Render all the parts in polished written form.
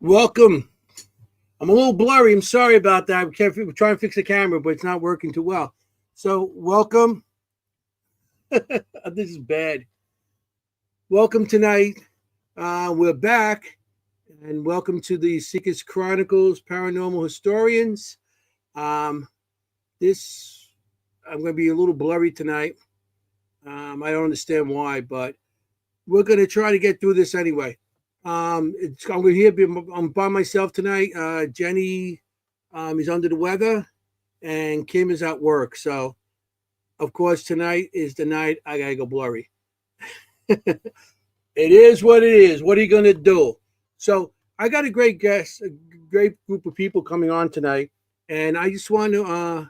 Welcome. I'm a little blurry. I'm sorry about that. We're trying to fix the camera, but it's not working too well. So, welcome. This is bad. Welcome tonight. We're back, and welcome to the Seekers Chronicles Paranormal Historians. This I'm going to be a little blurry tonight. I don't understand why, but we're going to try to get through this anyway. I'm by myself tonight. Jennie is under the weather, and Kimm is at work. So, of course, tonight is the night I gotta go blurry. It is what it is. What are you gonna do? So, I got a great guest, a great group of people coming on tonight, and I just want to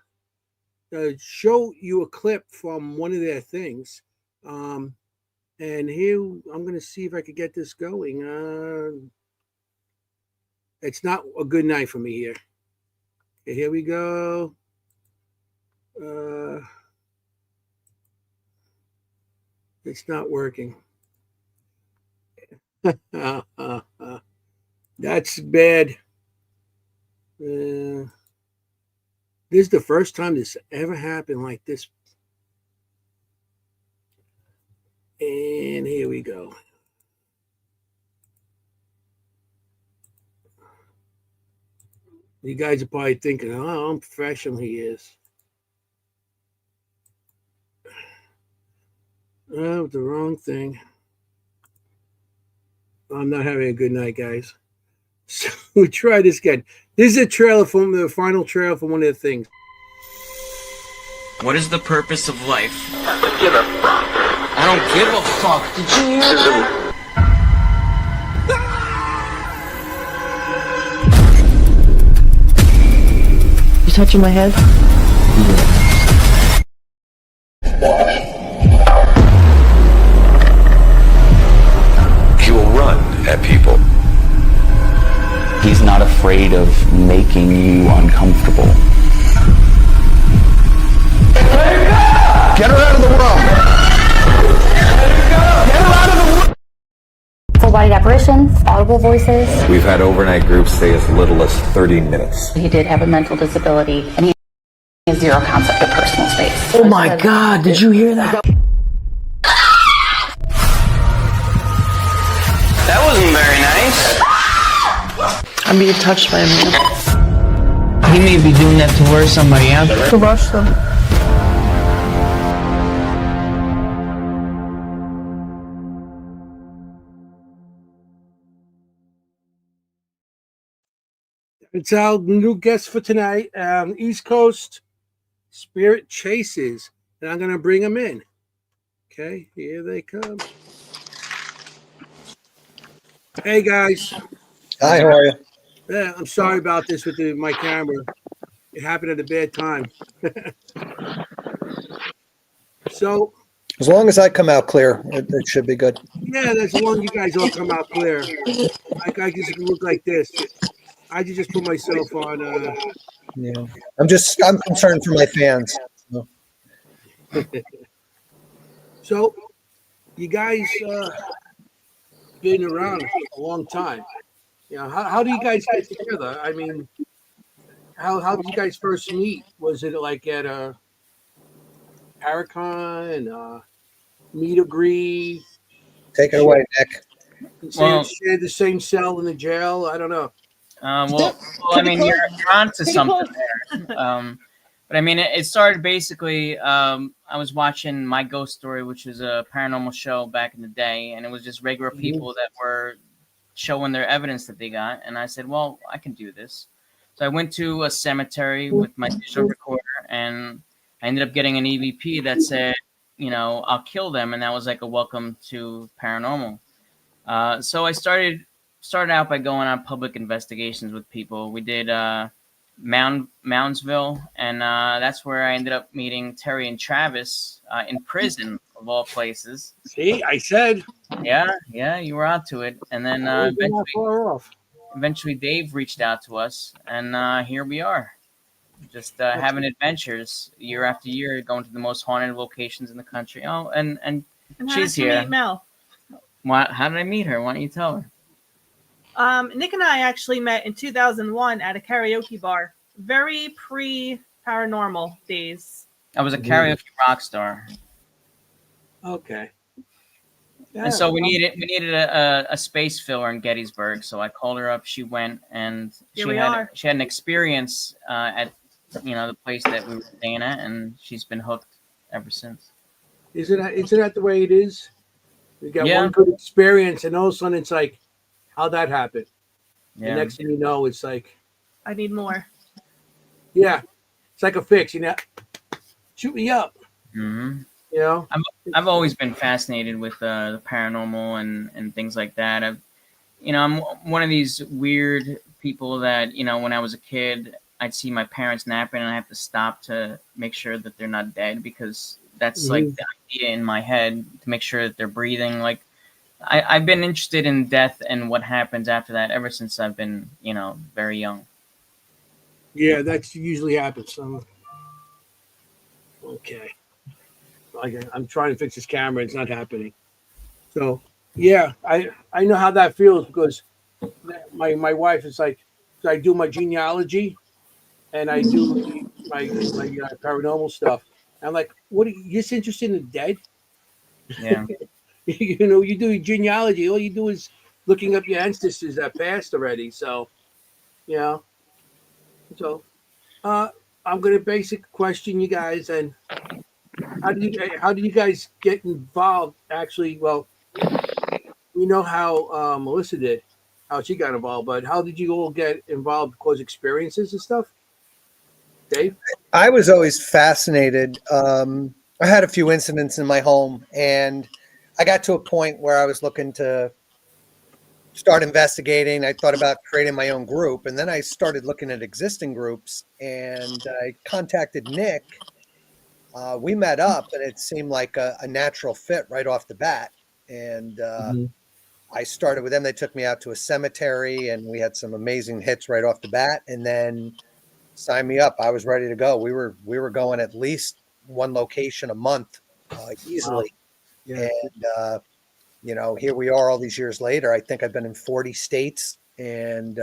show you a clip from one of their things. And here, I'm going to see if I could get this going. It's not a good night for me here. Okay, here we go. It's not working. That's bad. This is the first time this ever happened like this. And here we go. You guys are probably thinking, oh, I'm professional he is. Oh, the wrong thing. I'm not having a good night, guys. So we try this again. This is a trailer from the final trailer from one of the things. What is the purpose of life? Give a fuck. I don't give a fuck. Did you hear that? You touching my head? He will run at people. He's not afraid of making you uncomfortable. Get her out of the room! Full body apparitions, audible voices. We've had overnight groups stay as little as 30 minutes. He did have a mental disability, and he has zero concept of personal space. Oh my God, did you hear that? That wasn't very nice. I'm being touched by a man. He may be doing that to lure somebody out. To rush them. It's our new guest for tonight, East Coast Spirit Chases, and I'm going to bring them in. Okay, here they come. Hey, guys. Hi, how are you? Yeah, I'm sorry about this with my camera. It happened at a bad time. So, As long as I come out clear, it should be good. yeah, as long as you guys all come out clear. I just look like this. I just put myself on. Yeah, I'm concerned for my fans. So. So, you guys been around a long time. You know, how do you guys get together? I mean, how did you guys first meet? Was it like at a Paracon, meet and greet? Take it away, Nick. Share the same cell in the jail? I don't know. Well, I mean, you're onto something there. But I mean, it started basically. I was watching My Ghost Story, which is a paranormal show back in the day, and it was just regular people that were showing their evidence that they got. And I said, well, I can do this. So I went to a cemetery with my digital recorder, and I ended up getting an EVP that said, you know, I'll kill them, and that was like a welcome to paranormal. So I started out by going on public investigations with people. We did Moundsville, and that's where I ended up meeting Terry and Travis in prison, of all places. See, I said. Yeah, you were onto it. And then eventually Dave reached out to us, and here we are. Just having adventures year after year, going to the most haunted locations in the country. Oh, and she's here. Mel? How did I meet her? Why don't you tell her? Nick and I actually met in 2001 at a karaoke bar. Very pre-paranormal days. I was a karaoke rock star. Okay. Yeah, And so we needed a space filler in Gettysburg. So I called her up. She went, and Here she we had are. an experience at the place that we were staying at, and she's been hooked ever since. Isn't that the way it is? You got Yeah. one good experience, and all of a sudden it's like, how'd that happen? Yeah. The next thing you know, it's like, I need more. yeah, it's like a fix. Shoot me up. Mm-hmm. You know, I've always been fascinated with the paranormal and things like that. I'm one of these weird people that when I was a kid, I'd see my parents napping and I have to stop to make sure that they're not dead, because that's like the idea in my head, to make sure that they're breathing. Like I've been interested in death and what happens after that ever since I've been very young. yeah, that's usually happens. So, okay. I'm trying to fix this camera. It's not happening. So, yeah, I know how that feels, because my wife is like, so I do my genealogy and I do my paranormal stuff. I'm like, what are you just interested in the dead? Yeah. You do your genealogy. All you do is looking up your ancestors that passed already. So, you know, so I'm gonna basic question you guys, and how do you guys get involved? Actually, well, we know how Melissa did, how she got involved, but how did you all get involved? Because experiences and stuff. Dave? I was always fascinated. I had a few incidents in my home, and I got to a point where I was looking to start investigating. I thought about creating my own group, and then I started looking at existing groups, and I contacted Nick. We met up, and it seemed like a natural fit right off the bat. And I started with them. They took me out to a cemetery, and we had some amazing hits right off the bat. And then signed me up. I was ready to go. We were going at least one location a month, easily. Wow. Yeah. And here we are all these years later. I think I've been in 40 states and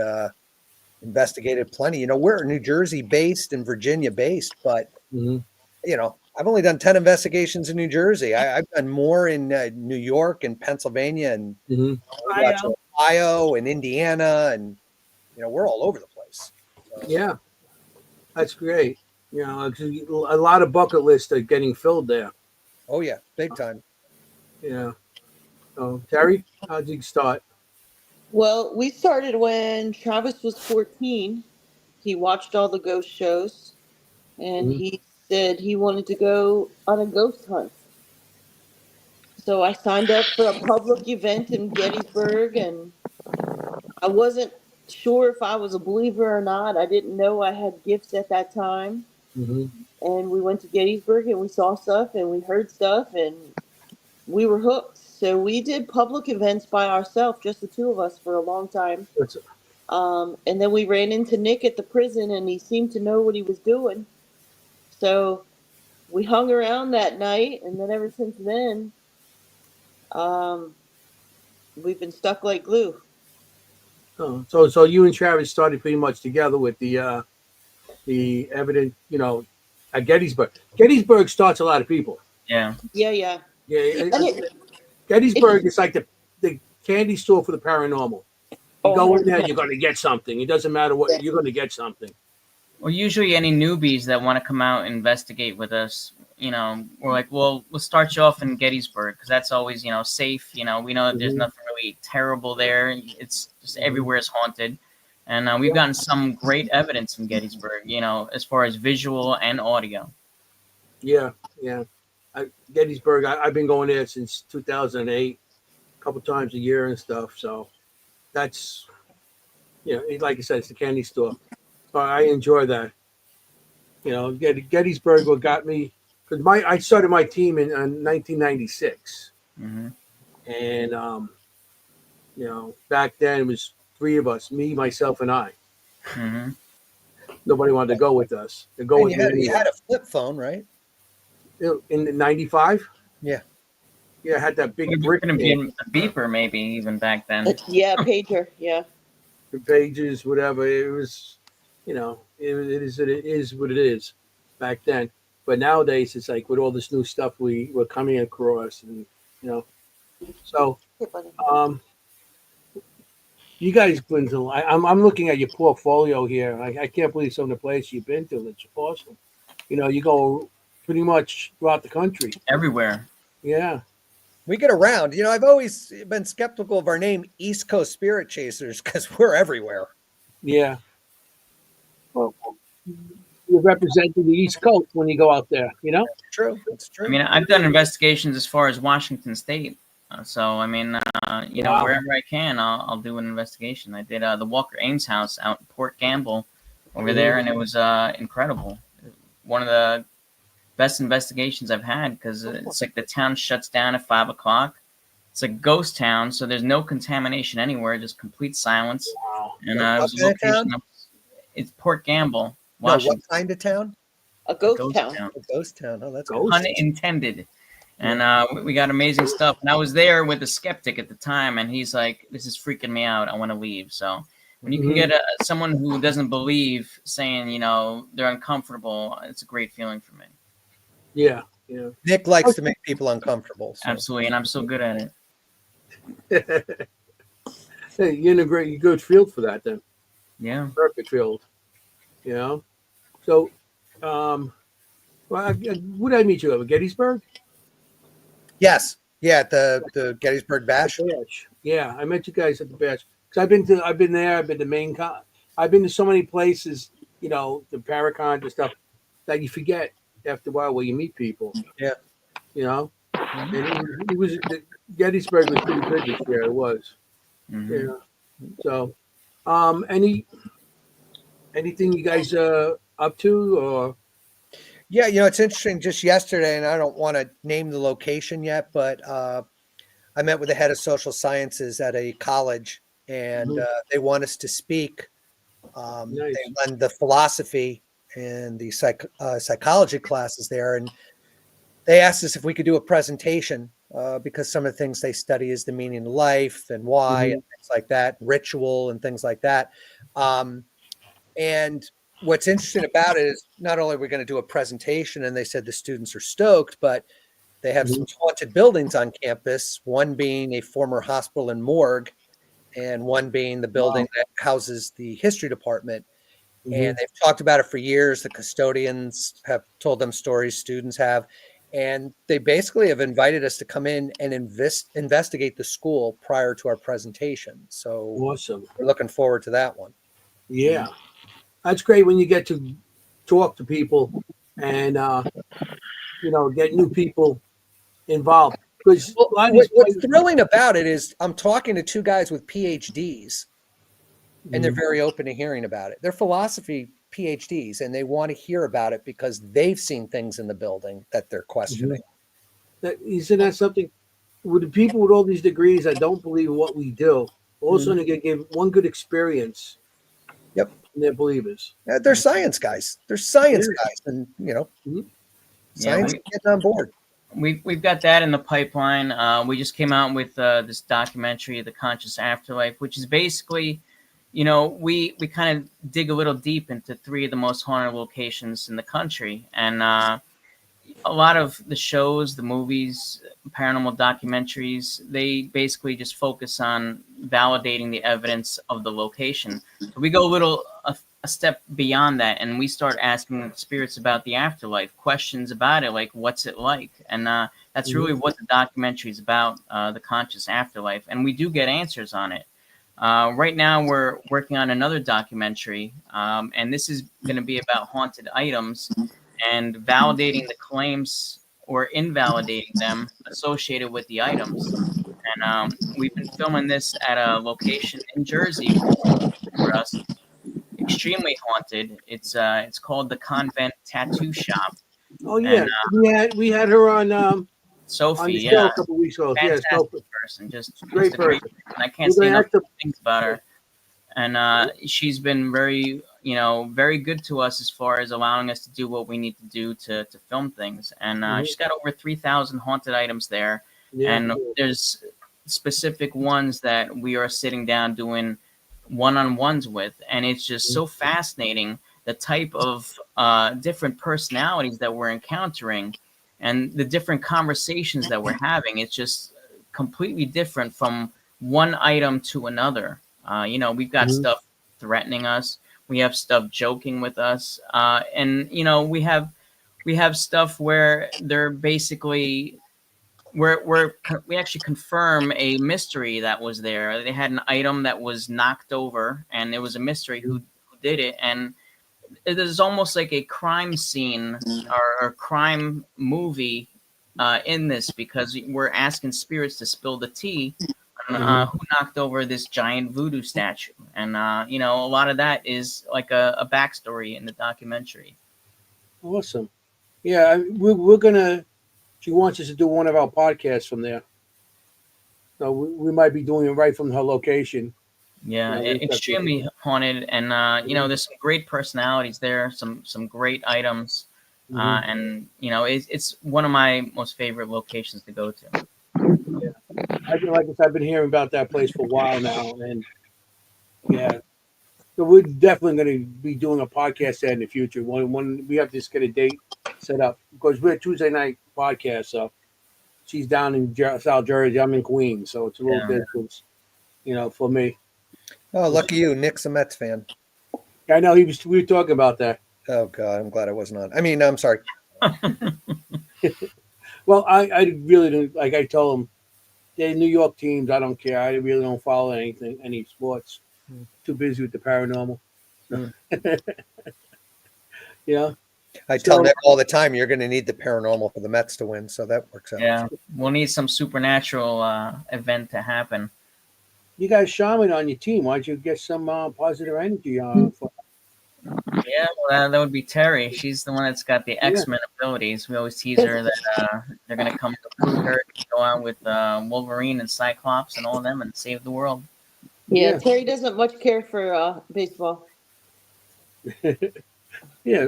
investigated plenty. We're New Jersey based and Virginia based, but I've only done 10 investigations in New Jersey. I've done more in New York and Pennsylvania and Ohio and Indiana, and we're all over the place. So. Yeah, that's great. A lot of bucket lists are getting filled there. Oh yeah, big time. Yeah. So Terry, how did you start? Well, we started when Travis was 14. He watched all the ghost shows, and he said he wanted to go on a ghost hunt. So I signed up for a public event in Gettysburg, and I wasn't sure if I was a believer or not. I didn't know I had gifts at that time. And we went to Gettysburg, and we saw stuff, and we heard stuff, and we were hooked. So we did public events by ourselves, just the two of us, for a long time. And then we ran into Nick at the prison, and he seemed to know what he was doing. So we hung around that night, and then ever since then, we've been stuck like glue. Oh, so you and Travis started pretty much together with the evidence, at Gettysburg. Gettysburg starts a lot of people. Yeah. Yeah. Gettysburg is like the candy store for the paranormal. You go in there, you're going to get something. It doesn't matter what, you're going to get something. Well, usually any newbies that want to come out and investigate with us, we're like, well, we'll start you off in Gettysburg, because that's always, safe. We know that there's nothing really terrible there. It's just everywhere is haunted. And we've gotten some great evidence from Gettysburg, as far as visual and audio. Yeah. Gettysburg, I've been going there since 2008, a couple times a year and stuff. So that's, like I said, it's the candy store. So I enjoy that. Gettysburg what got me, because I started my team in 1996. And, back then it was three of us, me, myself, and I. Nobody wanted to go with us. You had a flip phone, right? In 95? Yeah. Yeah, I had that big brick. It could have been a beeper, maybe, even back then. Yeah, pager, yeah. pages, whatever. It was, it is what it is back then. But nowadays, it's like with all this new stuff we're coming across, and so Here, buddy. you guys been to. I'm looking at your portfolio here. I can't believe some of the places you've been to. It's awesome. You go pretty much throughout the country. Everywhere. Yeah. We get around. I've always been skeptical of our name, East Coast Spirit Chasers, because we're everywhere. Yeah. Well, you're representing the East Coast when you go out there, True. It's true. I mean, I've done investigations as far as Washington State. So, I mean, Wow. wherever I can, I'll do an investigation. I did the Walker Ames house out in Port Gamble over there, and it was incredible. One of the best investigations I've had, because it's like the town shuts down at 5 o'clock. It's a ghost town, so there's no contamination anywhere, just complete silence. Wow. And What it was a kind of location. town? It's Port Gamble, No, Washington. what kind of town? A ghost town. A ghost town. Oh, that's Ghost? good. Pun intended. And we got amazing stuff. And I was there with a skeptic at the time, and he's like, "This is freaking me out. I want to leave." So when you can get someone who doesn't believe saying, they're uncomfortable, it's a great feeling for me. Yeah. Nick likes to make people uncomfortable. So. Absolutely, and I'm so good at it. Hey, you're in a good field for that then. Yeah. Perfect field. So, what did I meet you at Gettysburg? Yes. Yeah, at the Gettysburg Bash. Bash. Yeah, I met you guys at the Bash. Because I've been there. I've been to Maine Con. I've been to so many places. The Paracon and stuff that you forget after a while where you meet people. Yeah. And it was Gettysburg was pretty good this year. It was. Mm-hmm. Yeah. So, anything you guys up to or? Yeah, it's interesting. Just yesterday, and I don't want to name the location yet, but I met with the head of social sciences at a college, and they want us to speak. Nice. They run the philosophy and the psychology classes there, and they asked us if we could do a presentation because some of the things they study is the meaning of life and why and things like that, ritual and things like that. And what's interesting about it is not only are we going to do a presentation, and they said the students are stoked, but they have some haunted buildings on campus, one being a former hospital and morgue, and one being the building that houses the history department. And they've talked about it for years. The custodians have told them stories, students have, and they basically have invited us to come in and investigate the school prior to our presentation. So Awesome. we're looking forward to that one. Yeah. That's great when you get to talk to people and get new people involved. Because what's thrilling about it is I'm talking to two guys with PhDs, and they're very open to hearing about it. They're philosophy PhDs, and they want to hear about it because they've seen things in the building that they're questioning. Isn't that something? With the people with all these degrees that don't believe in what we do, all of a sudden they give one good experience. Yep. And they're believers. They're science guys. They're science guys, and science getting on board. We've got that in the pipeline. We just came out with this documentary, The Conscious Afterlife, which is basically, we kind of dig a little deep into 3 of the most haunted locations in the country. And a lot of the shows, the movies, paranormal documentaries, they basically just focus on validating the evidence of the location. So we go a step beyond that, and we start asking spirits about the afterlife, questions about it, like what's it like, and that's really what the documentary is about, the conscious afterlife, and we do get answers on it. Right now we're working on another documentary, and this is going to be about haunted items and validating the claims or invalidating them associated with the items. And we've been filming this at a location in Jersey for us. Extremely haunted. It's called the Convent Tattoo Shop. Oh yeah, and, we had her on Sophie. on the show a couple weeks ago. Fantastic Yeah, Sophie. person, just Great a great person. And I can't say enough things about her. And she's been very, very good to us as far as allowing us to do what we need to do to film things. And she's got over 3,000 haunted items there. Yeah, and there's specific ones that we are sitting down doing one-on-ones with, and it's just so fascinating the type of different personalities that we're encountering and the different conversations that we're having. It's just completely different from one item to another. We've got stuff threatening us. We have stuff joking with us, and we have stuff where they're basically we actually confirm a mystery that was there. They had an item that was knocked over, and it was a mystery who did it, and it is almost like a crime scene or a crime movie in this, because we're asking spirits to spill the tea on who knocked over this giant voodoo statue, and a lot of that is like a backstory in the documentary. Awesome. Yeah, we're gonna. She wants us to do one of our podcasts from there. So we might be doing it right from her location. Yeah, extremely haunted, and there's some great personalities there, some great items, and it's one of my most favorite locations to go to. Yeah, I've been hearing about that place for a while now, and yeah, so we're definitely going to be doing a podcast there in the future. When we have to just get a date set up, because we're a Tuesday night podcast, so she's down in South Jersey, I'm in Queens, so it's a little distance, for me. Oh, lucky you. Nick's a Mets fan. I know we were talking about that. Oh, God. I'm glad I wasn't on. I mean, I'm sorry. Well, I really don't, like I told him, they're New York teams. I don't care. I really don't follow any sports. Too busy with the paranormal. Yeah. I tell Nick all the time, you're going to need the paranormal for the Mets to win, so that works out. Yeah, we'll need some supernatural event to happen. You got a shaman on your team. Why don't you get some positive energy for? Yeah, well, that would be Terry. She's the one that's got the X-Men abilities. We always tease her that they're going to come to recruit her to go out with Wolverine and Cyclops and all of them and save the world. Yeah, Terry doesn't much care for baseball. Yeah,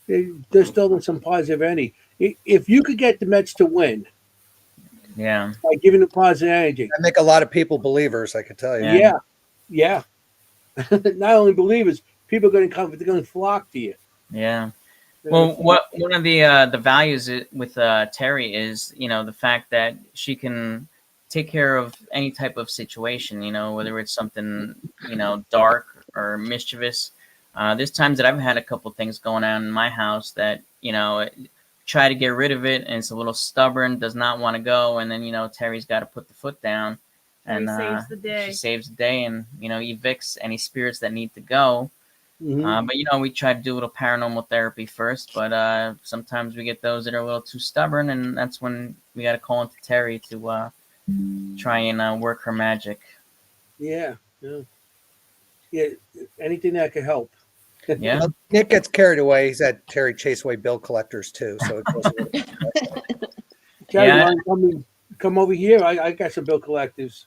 they're still in some positive energy. If you could get the Mets to win, by giving them positive energy, I make a lot of people believers, I could tell you. Yeah. Not only believers, people are going to come. They're going to flock to you. Yeah. Well, one of the values with Terry is the fact that she can take care of any type of situation. Whether it's something dark or mischievous. There's times that I've had a couple things going on in my house that try to get rid of it, and it's a little stubborn, does not want to go, and then Terry's got to put the foot down, and saves the day. She saves the day, and evicts any spirits that need to go. But we try to do a little paranormal therapy first, but sometimes we get those that are a little too stubborn, and that's when we got to call into Terry to try and work her magic. Yeah. Anything that could help. Yeah. Well, Nick gets carried away. He's at Terry Chase Away bill collectors too. So it goes Terry, you want to come over here? I got some bill collectors.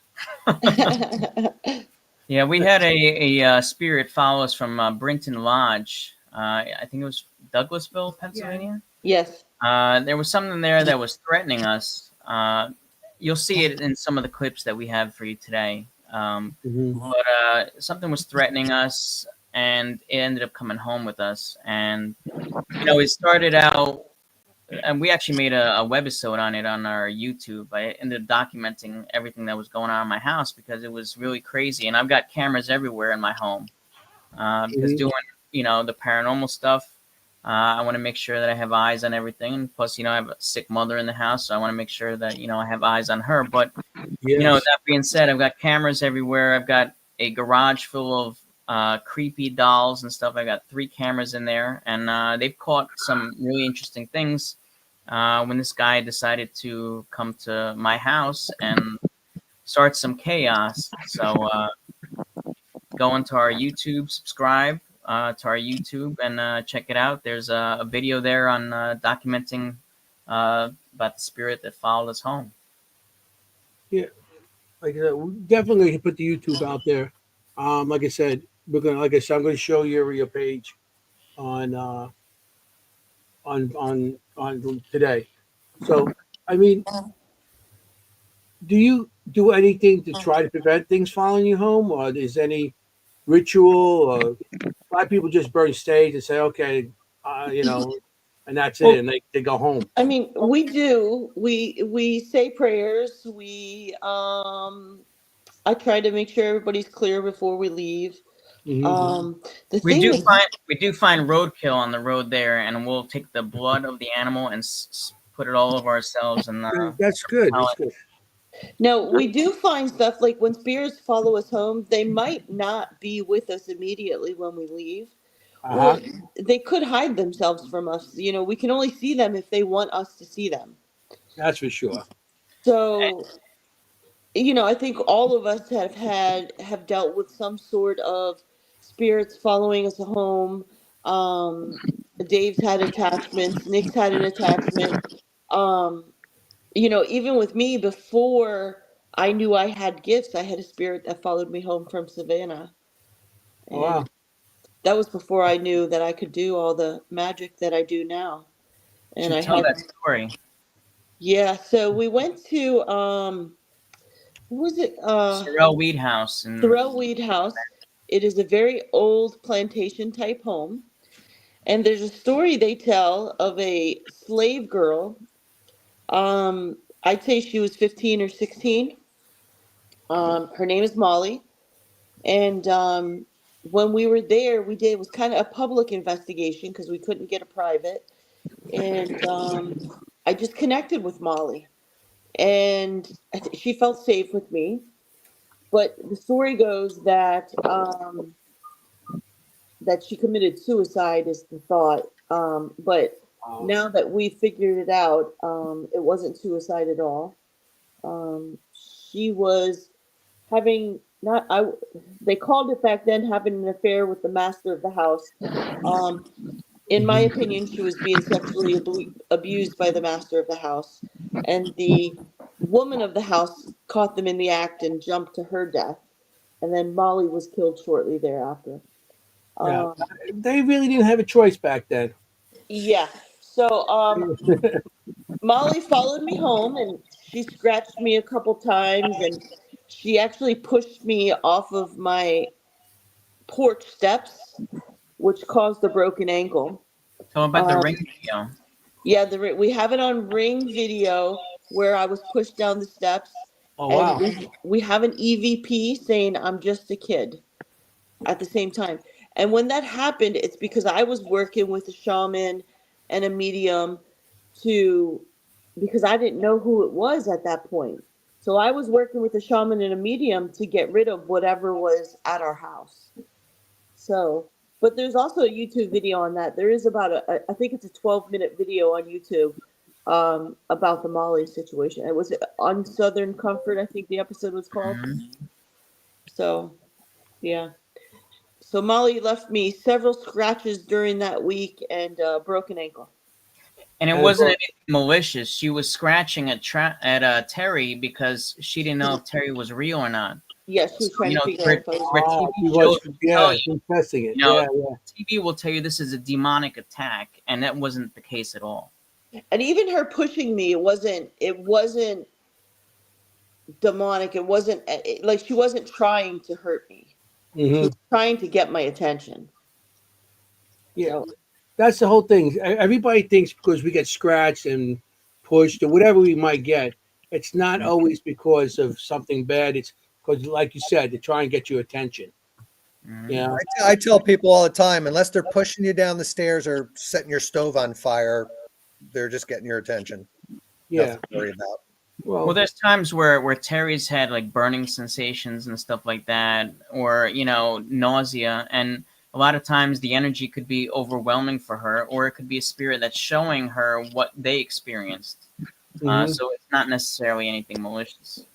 Yeah, we had a spirit follow us from Brinton Lodge. I think it was Douglasville, Pennsylvania. Yes. There was something there that was threatening us. You'll see it in some of the clips that we have for you today. But something was threatening us, and it ended up coming home with us. And it started out, and we actually made a webisode on it on our YouTube. I ended up documenting everything that was going on in my house because it was really crazy. And I've got cameras everywhere in my home because doing the paranormal stuff, I want to make sure that I have eyes on everything. Plus, I have a sick mother in the house, so I want to make sure that I have eyes on her. But that being said, I've got cameras everywhere. I've got a garage full of creepy dolls and stuff. I got 3 cameras in there, and they've caught some really interesting things when this guy decided to come to my house and start some chaos. So go into our YouTube, subscribe to our YouTube, and check it out. There's a video there on documenting about the spirit that followed us home. Yeah, like I said, we definitely put the YouTube out there. Like I said, I'm going to show your page on today. So, I mean, do you do anything to try to prevent things following you home, or is any ritual, or a lot of people just burn stage and say, okay, you know, and that's it, and they go home. I mean, we do. We say prayers. I try to make sure everybody's clear before we leave. Mhm. The We thing do is, find roadkill on the road there, and we'll take the blood of the animal and put it all over ourselves. And That's good. how That's it- good. no, we do find stuff like when spirits follow us home, they might not be with us immediately when we leave, Uh or huh. they could hide themselves from us. You know, we can only see them if they want us to see them. That's for sure. So, you know, I think all of us have dealt with some sort of spirits following us home. Um, Dave's had attachments. Nick's had an attachment. Um, you know, even with me, before I knew I had gifts, I had a spirit that followed me home from Savannah, Oh, and wow. that was before I knew that I could do all the magic that I do now. And should I tell had, that story. yeah. So we went to what was it? Sorrel Weed House, and Thoreau Weed House. It is a very old plantation type home. And there's a story they tell of a slave girl. I'd say she was 15 or 16. Her name is Molly. And when we were there, we did, it was kind of a public investigation because we couldn't get a private. And I just connected with Molly. And she felt safe with me. But the story goes that she committed suicide is the thought. But Wow. now that we figured it out, it wasn't suicide at all. She was having not I. They called it back then having an affair with the master of the house. Um, in my Mhm. opinion, she was being sexually abused by the master of the house, and the woman of the house caught them in the act and jumped to her death. And then Molly was killed shortly thereafter. Yeah, Um, they really didn't have a choice back then. Yeah. So Molly followed me home and she scratched me a couple times and she actually pushed me off of my porch steps, which caused a broken ankle. tell about the Um, ring video. yeah, we have it on Ring video where I was pushed down the steps, Oh, and wow. we have an EVP saying I'm just a kid at the same time. And when that happened, it's because I was working with a shaman and a medium to, because I didn't know who it was at that point. So I was working with a shaman and a medium to get rid of whatever was at our house. So, but there's also a YouTube video on that. There is about I think it's a 12-minute video on YouTube about the Molly situation. It was on Southern Comfort, I think the episode was called. Mhm. So, yeah. So Molly left me several scratches during that week and a broken ankle. And it And wasn't anything malicious. She was scratching at Terry because she didn't know if Terry was real or not. Yeah, she So, was trying to figure out if I was. where ah, TV he shows was, will tell yeah, you, confessing it. you know, Yeah, yeah. TV will tell you this is a demonic attack, and that wasn't the case at all. And even her pushing me, it wasn't demonic. It wasn't like she wasn't trying to hurt me. She Hmm. was trying to get my attention. Yeah, So that's the whole thing. Everybody thinks because we get scratched and pushed or whatever we might get, it's not always because of something bad. It's because, like you said, to try and get your attention. Mhm. Yeah, I tell people all the time, unless they're pushing you down the stairs or setting your stove on fire, they're just getting your attention. yeah. Nothing to worry about. Well, Well, there's times where Terry's had like burning sensations and stuff like that, or nausea, and a lot of times the energy could be overwhelming for her, or it could be a spirit that's showing her what they experienced. mhm. So it's not necessarily anything malicious.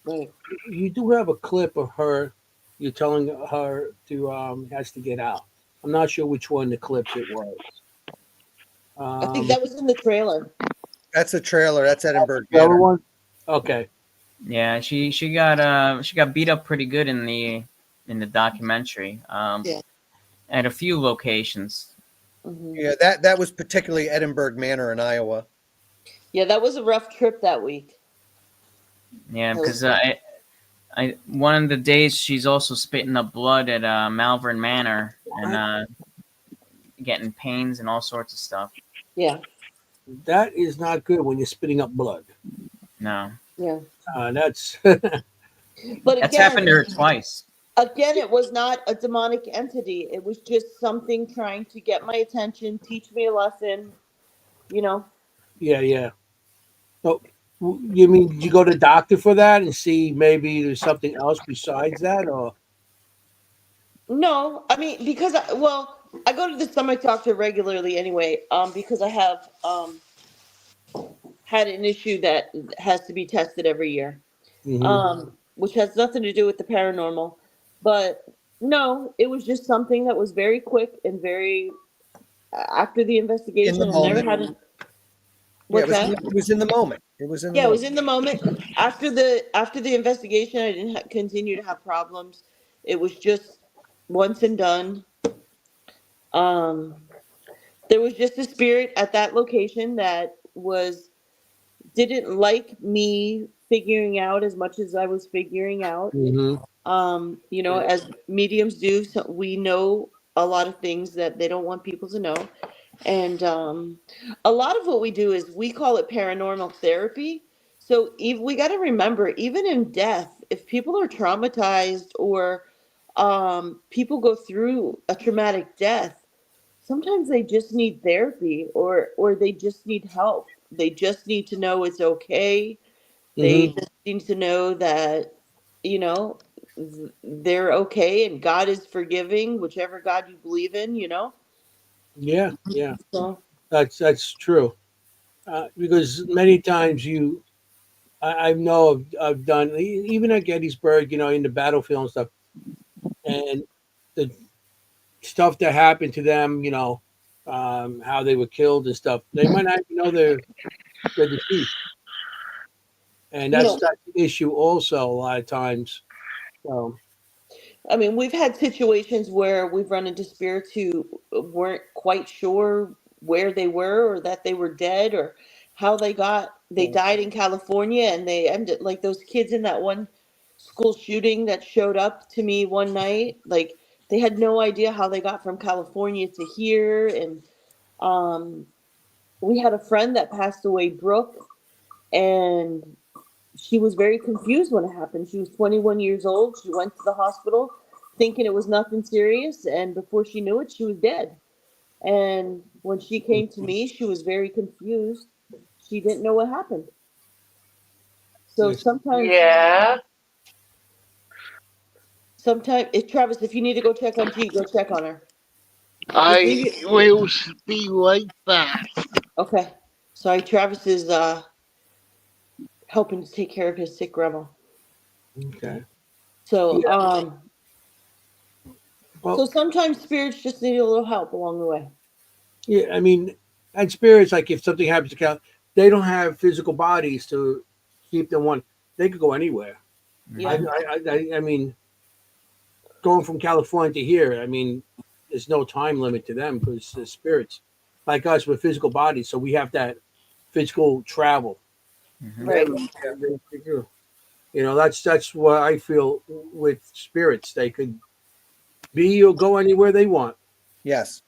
right. You do have a clip of her. You're telling her to has to get out. I'm not sure which one the clips it was. I think Um, that was in the trailer. That's a trailer. That's Edinburgh the other Manor. one. Okay. Yeah, she got beat up pretty good in the documentary. Yeah. At a few locations. Hmm. Yeah, that was particularly Edinburgh Manor in Iowa. Yeah, that was a rough trip that week. Yeah, That was because rough. one of the days she's also spitting up blood at Malvern Manor and getting pains and all sorts of stuff. Yeah. That is not good when you're spitting up blood. No, Yeah. That's But that's again, happened to her twice. again, it was not a demonic entity. It was just something trying to get my attention, teach me a lesson. You know. yeah. So, you mean did you go to the doctor for that and see maybe there's something else besides that, or? No, I mean because I go to the stomach doctor regularly anyway. Because I have had an issue that has to be tested every year. Mhm. Which has nothing to do with the paranormal. But no, it was just something that was very quick and very after the In the investigation. I never moment. had a Yeah, what's that? it was in the moment. It was in the Yeah, it was moment. in the moment. After the investigation, I didn't continue to have problems. It was just once and done. Um, there was just a spirit at that location that was didn't like me figuring out as much as I was figuring out. Mhm. As mediums do, so we know a lot of things that they don't want people to know. And a lot of what we do is we call it paranormal therapy. So we got to remember, even in death, if people are traumatized or people go through a traumatic death, sometimes they just need therapy or they just need help. They just need to know it's okay. They Mhm. just need to know that, you know, they're okay and God is forgiving, whichever God you believe in. Yeah. So, That's true. Because many times I know I've done even at Gettysburg, in the battlefield and stuff, and the stuff that happened to them, how they were killed and stuff. They might not even know they're deceased, and you that's know, that's the issue also a lot of times. So, I mean, we've had situations where we've run into spirits who weren't quite sure where they were or that they were dead or how they died in California and they ended like those kids in that one school shooting that showed up to me one night. Like they had no idea how they got from California to here. And um, we had a friend that passed away, Brooke, and she was very confused when it happened. She was 21 years old. She went to the hospital thinking it was nothing serious, and before she knew it, she was dead. And when she came to me, she was very confused. She didn't know what happened. So yes, sometimes, if Travis, if you need to go check on G, go check on her. Just leave I it. will be right back. Okay. Sorry, Travis is helping to take care of his sick grandma. okay, So yeah. so Well, sometimes spirits just need a little help along the way. yeah. I mean, and spirits, like if something happens to Cal, they don't have physical bodies to keep them one. They could go anywhere. I Yeah. I mean, going from California to here, I mean, there's no time limit to them because the spirits, like us, with physical bodies, so we have that physical travel. Right. That's what I feel with spirits. They could be or go anywhere they want. Yes.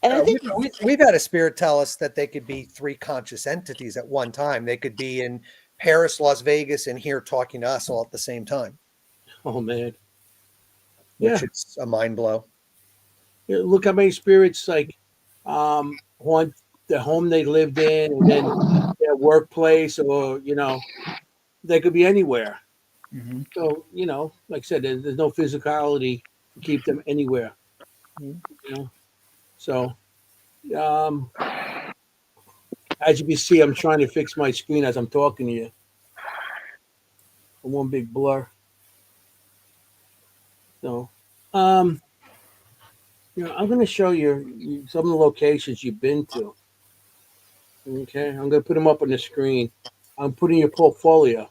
And I think We've had a spirit tell us that they could be three conscious entities at one time. They could be in Paris, Las Vegas, and here talking to us all at the same time, Oh man, which yeah. is a mind blow. Look how many spirits haunt the home they lived in, and then their workplace, or they could be anywhere. Hmm. So like I said, there's no physicality to keep them anywhere. Mhm. You know, so um, as you can see, I'm trying to fix my screen as I'm talking to you. One big blur. So, um, I'm going to show you some of the locations you've been to. Okay, I'm going to put them up on the screen. I'm putting your portfolio,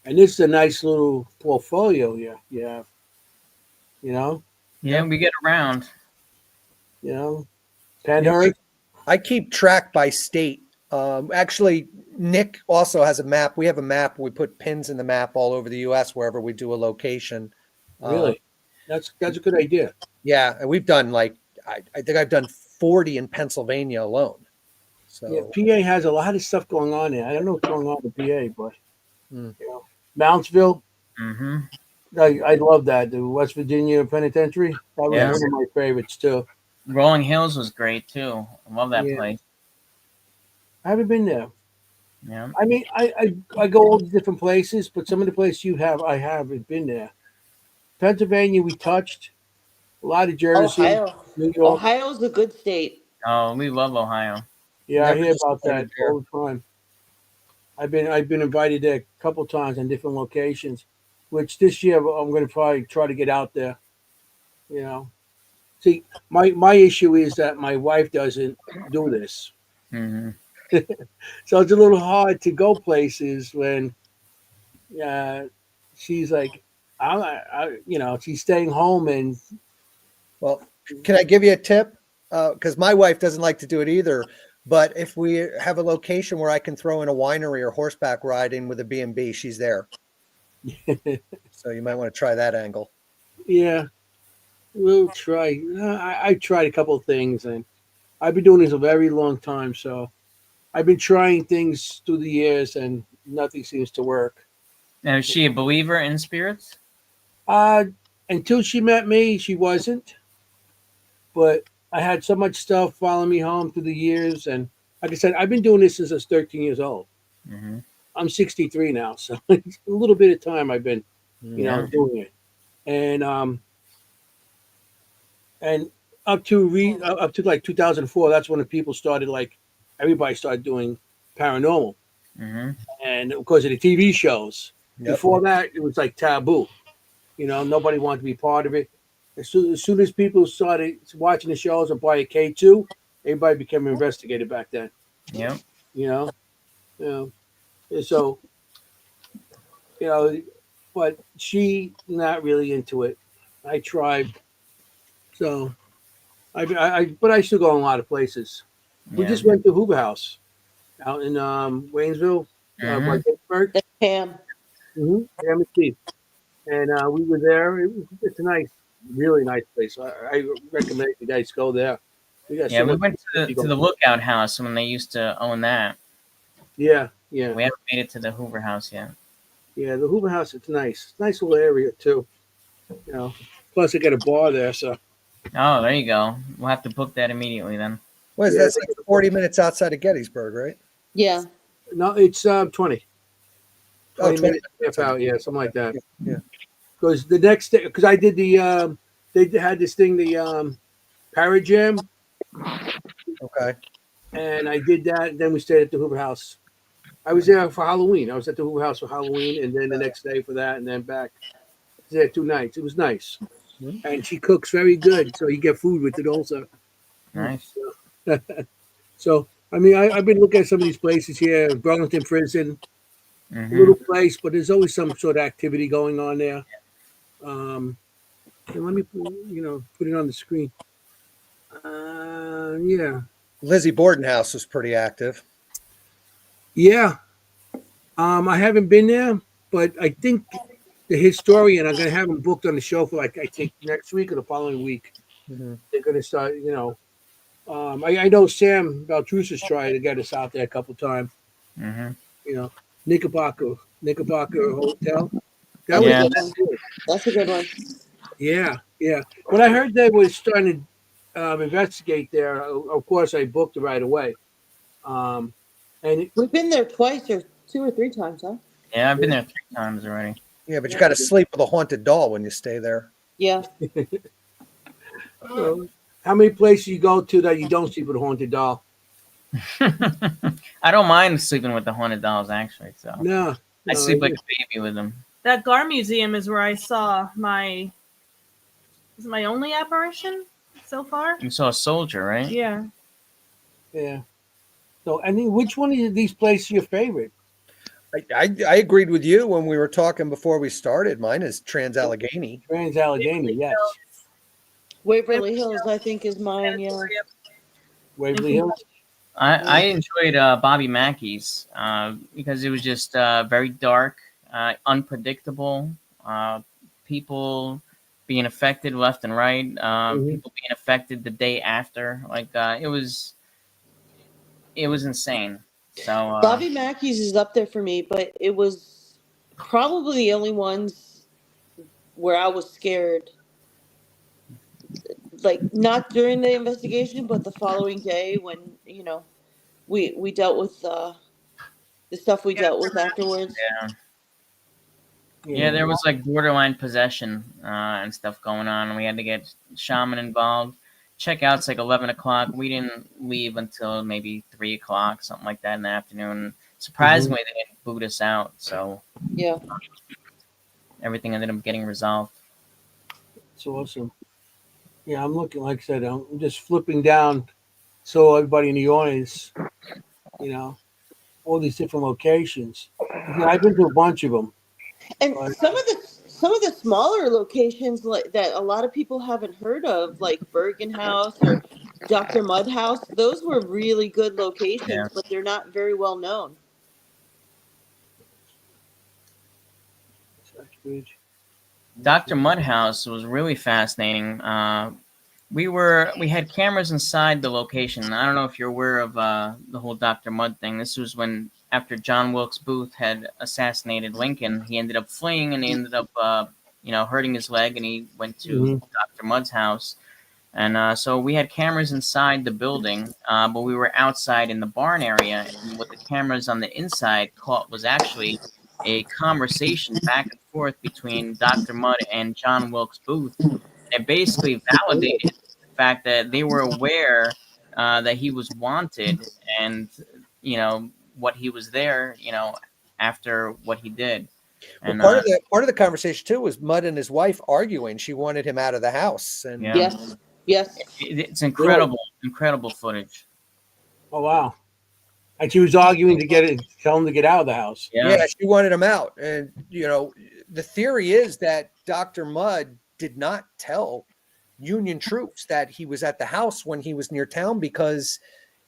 and this is a nice little portfolio. Yeah, you know, Yeah, we get around. you know, Yeah, Penhurst. I keep track by state. Actually, Nick also has a map. We have a map. We put pins in the map all over the U.S. wherever we do a location. Really? That's a good idea. Yeah, and we've done like I think I've done 40 in Pennsylvania alone. So Yeah, PA has a lot of stuff going on there. I don't know what's going on with PA, but Mm. you know, Mountsville. Mm-hmm. I love that. The West Virginia Penitentiary. That was Yeah. one of my favorites too. Rolling Hills was great too. I love that Yeah. place. I haven't been there. Yeah. I mean, I go all these different places, but some of the places I haven't been there. Pennsylvania, we touched a lot of Jersey, Ohio. New York. Ohio's a good state. Oh, we love Ohio. Yeah, I Never hear about disappointed that there. all the time. I've been invited there a couple times on different locations, which this year I'm going to probably try to get out there. You know, see, my issue is that my wife doesn't do this, Mm-hmm. so it's a little hard to go places when uh, she's like, she's staying home and Well, can I give you a tip? Because my wife doesn't like to do it either. But if we have a location where I can throw in a winery or horseback riding with a B&B, she's there. So you might want to try that angle. yeah, we'll try. I tried a couple of things, and I've been doing this a very long time, so I've been trying things through the years, and nothing seems to work. Now, is she a believer in spirits? Uh, until she met me, she wasn't. But I had so much stuff following me home through the years, and like I said, I've been doing this since I was 13 years old. Mm-hmm. I'm 63 now, so it's a little bit of time I've been, Yeah. doing it, and up to like 2004, that's when the people started everybody started doing paranormal, Mm-hmm. and because of the TV shows. Yep. Before that, it was like taboo. Nobody wanted to be part of it. As soon as people started watching the shows and buying K2, everybody became an investigator back then. Yep. You know, and so but she not really into it. I tried, so but I still go in a lot of places. We Yeah. just went to Hoover House out in Waynesville, Mhm. by Pittsburgh. That's Pam. Pam and Steve. And we were there. It's a really nice place. I recommend you guys go there. Yeah, so we much went to going the on. Lookout House when they used to own that. Yeah. We haven't made it to the Hoover House yet. Yeah, the Hoover House, it's nice. Nice little area too. Plus they got a bar there, so Oh, there you go. We'll have to book that immediately then. What is Yeah, that? It's like 40 minutes outside of Gettysburg, right? Yeah. no, it's 20. 20 Oh, 20 minutes, half hour, yeah, something like that. Yeah. Because the next day, because I did they had this thing, the Parajam, Okay. and I did that. And then we stayed at the Hoover House. I was there for Halloween. I was at the Hoover House for Halloween, and then the next day for that, and then back. I was there 2 nights. It was nice, and she cooks very good, so you get food with it also. Nice. So I mean, I've been looking at some of these places here, Burlington Prison, Mhm. little place, but there's always some sort of activity going on there. And let me, put it on the screen. Yeah. Lizzie Borden House was pretty active. Yeah. I haven't been there, but I think the historian, I'm going to have him booked on the show for I think next week or the following week. Mm-hmm. They're going to start, I know Sam Baltrusis tried to get us out there a couple times. Mhm. Knickerbocker Hotel. That's Yeah. a good one. That's a good one. Yeah. When I heard they were starting to investigate there, of course I booked it right away. And We've been there twice or 2 or 3 times, huh? Yeah, I've been there 3 times already. Yeah, but you got to sleep with a haunted doll when you stay there. Yeah. how many places you go to that you don't sleep with a haunted doll? I don't mind sleeping with the haunted dolls, actually. So No. I sleep like a baby with them. That Gar Museum is where I saw my only apparition so far. You saw a soldier, right? Yeah. Yeah. So, I mean, which one of these places your favorite? I agreed with you when we were talking before we started. Mine is Trans-Allegheny. Trans-Allegheny, yes. Waverly Hills, I think, is mine. Yeah. Waverly Hills. I enjoyed Bobby Mackey's because it was just very dark, unpredictable. People being affected left and right. People being affected the day after. Like it was insane. So Bobby Mackey's is up there for me, but it was probably the only ones where I was scared. Like not during the investigation, but the following day when we dealt with the stuff we dealt with afterwards. yeah, there was like borderline possession and stuff going on. We had to get shaman involved. Checkout's like 11 o'clock. We didn't leave until maybe 3 o'clock, something like that in the afternoon. Surprisingly, they didn't boot us out, so Yeah. everything ended up getting resolved. It's awesome. Yeah, I'm looking. Like I said, I'm just flipping down, so everybody in the audience, all these different locations. Yeah, I've been to a bunch of them. And some of the smaller locations like that a lot of people haven't heard of, like Bergen House or Dr. Mud House, those were really good locations, but they're not very well known. Dr. Mudhouse was really fascinating. We had cameras inside the location. I don't know if you're aware of the whole Dr. Mud thing. This was when after John Wilkes Booth had assassinated Lincoln, he ended up fleeing and he ended up hurting his leg, and he went to Dr. Mud's house. And so we had cameras inside the building, but we were outside in the barn area. And what the cameras on the inside caught was actually a conversation back and forth between Dr. Mudd and John Wilkes Booth. It basically validated the fact that they were aware that he was wanted, and what he was there, after what he did. And part of the conversation too was Mudd and his wife arguing. She wanted him out of the house. And yes, it's incredible footage. Oh wow! And she was arguing to tell him to get out of the house. Yeah, she wanted him out. And the theory is that Dr. Mudd did not tell Union troops that he was at the house when he was near town because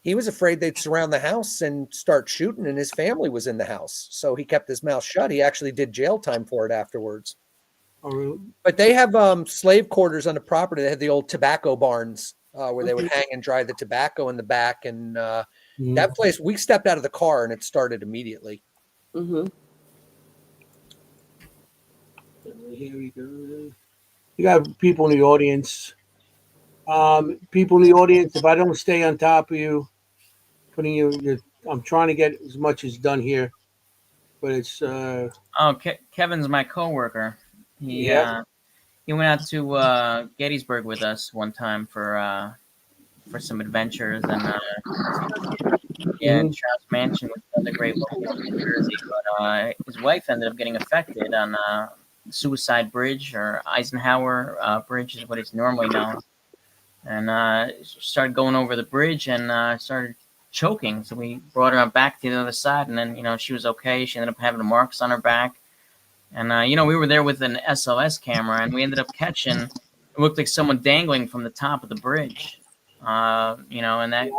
he was afraid they'd surround the house and start shooting, and his family was in the house. So he kept his mouth shut. He actually did jail time for it afterwards. Oh, really? But they have slave quarters on the property. They had the old tobacco barns where they would hang and dry the tobacco in the back. And that place, we stepped out of the car and it started immediately. Mm-hmm. Here we go. You got people in the audience. If I don't stay on top of you, I'm trying to get as much as done here, but it's. Kevin's my coworker. He went out to Gettysburg with us one time for some adventures, and Charles Mansion was another great location in New Jersey. But his wife ended up getting affected on Suicide Bridge, or Eisenhower Bridge is what it's normally known, and started going over the bridge and started choking. So we brought her back to the other side, and then she was okay. She ended up having marks on her back. And, we were there with an SLS camera, and we ended up catching, it looked like someone dangling from the top of the bridge, and that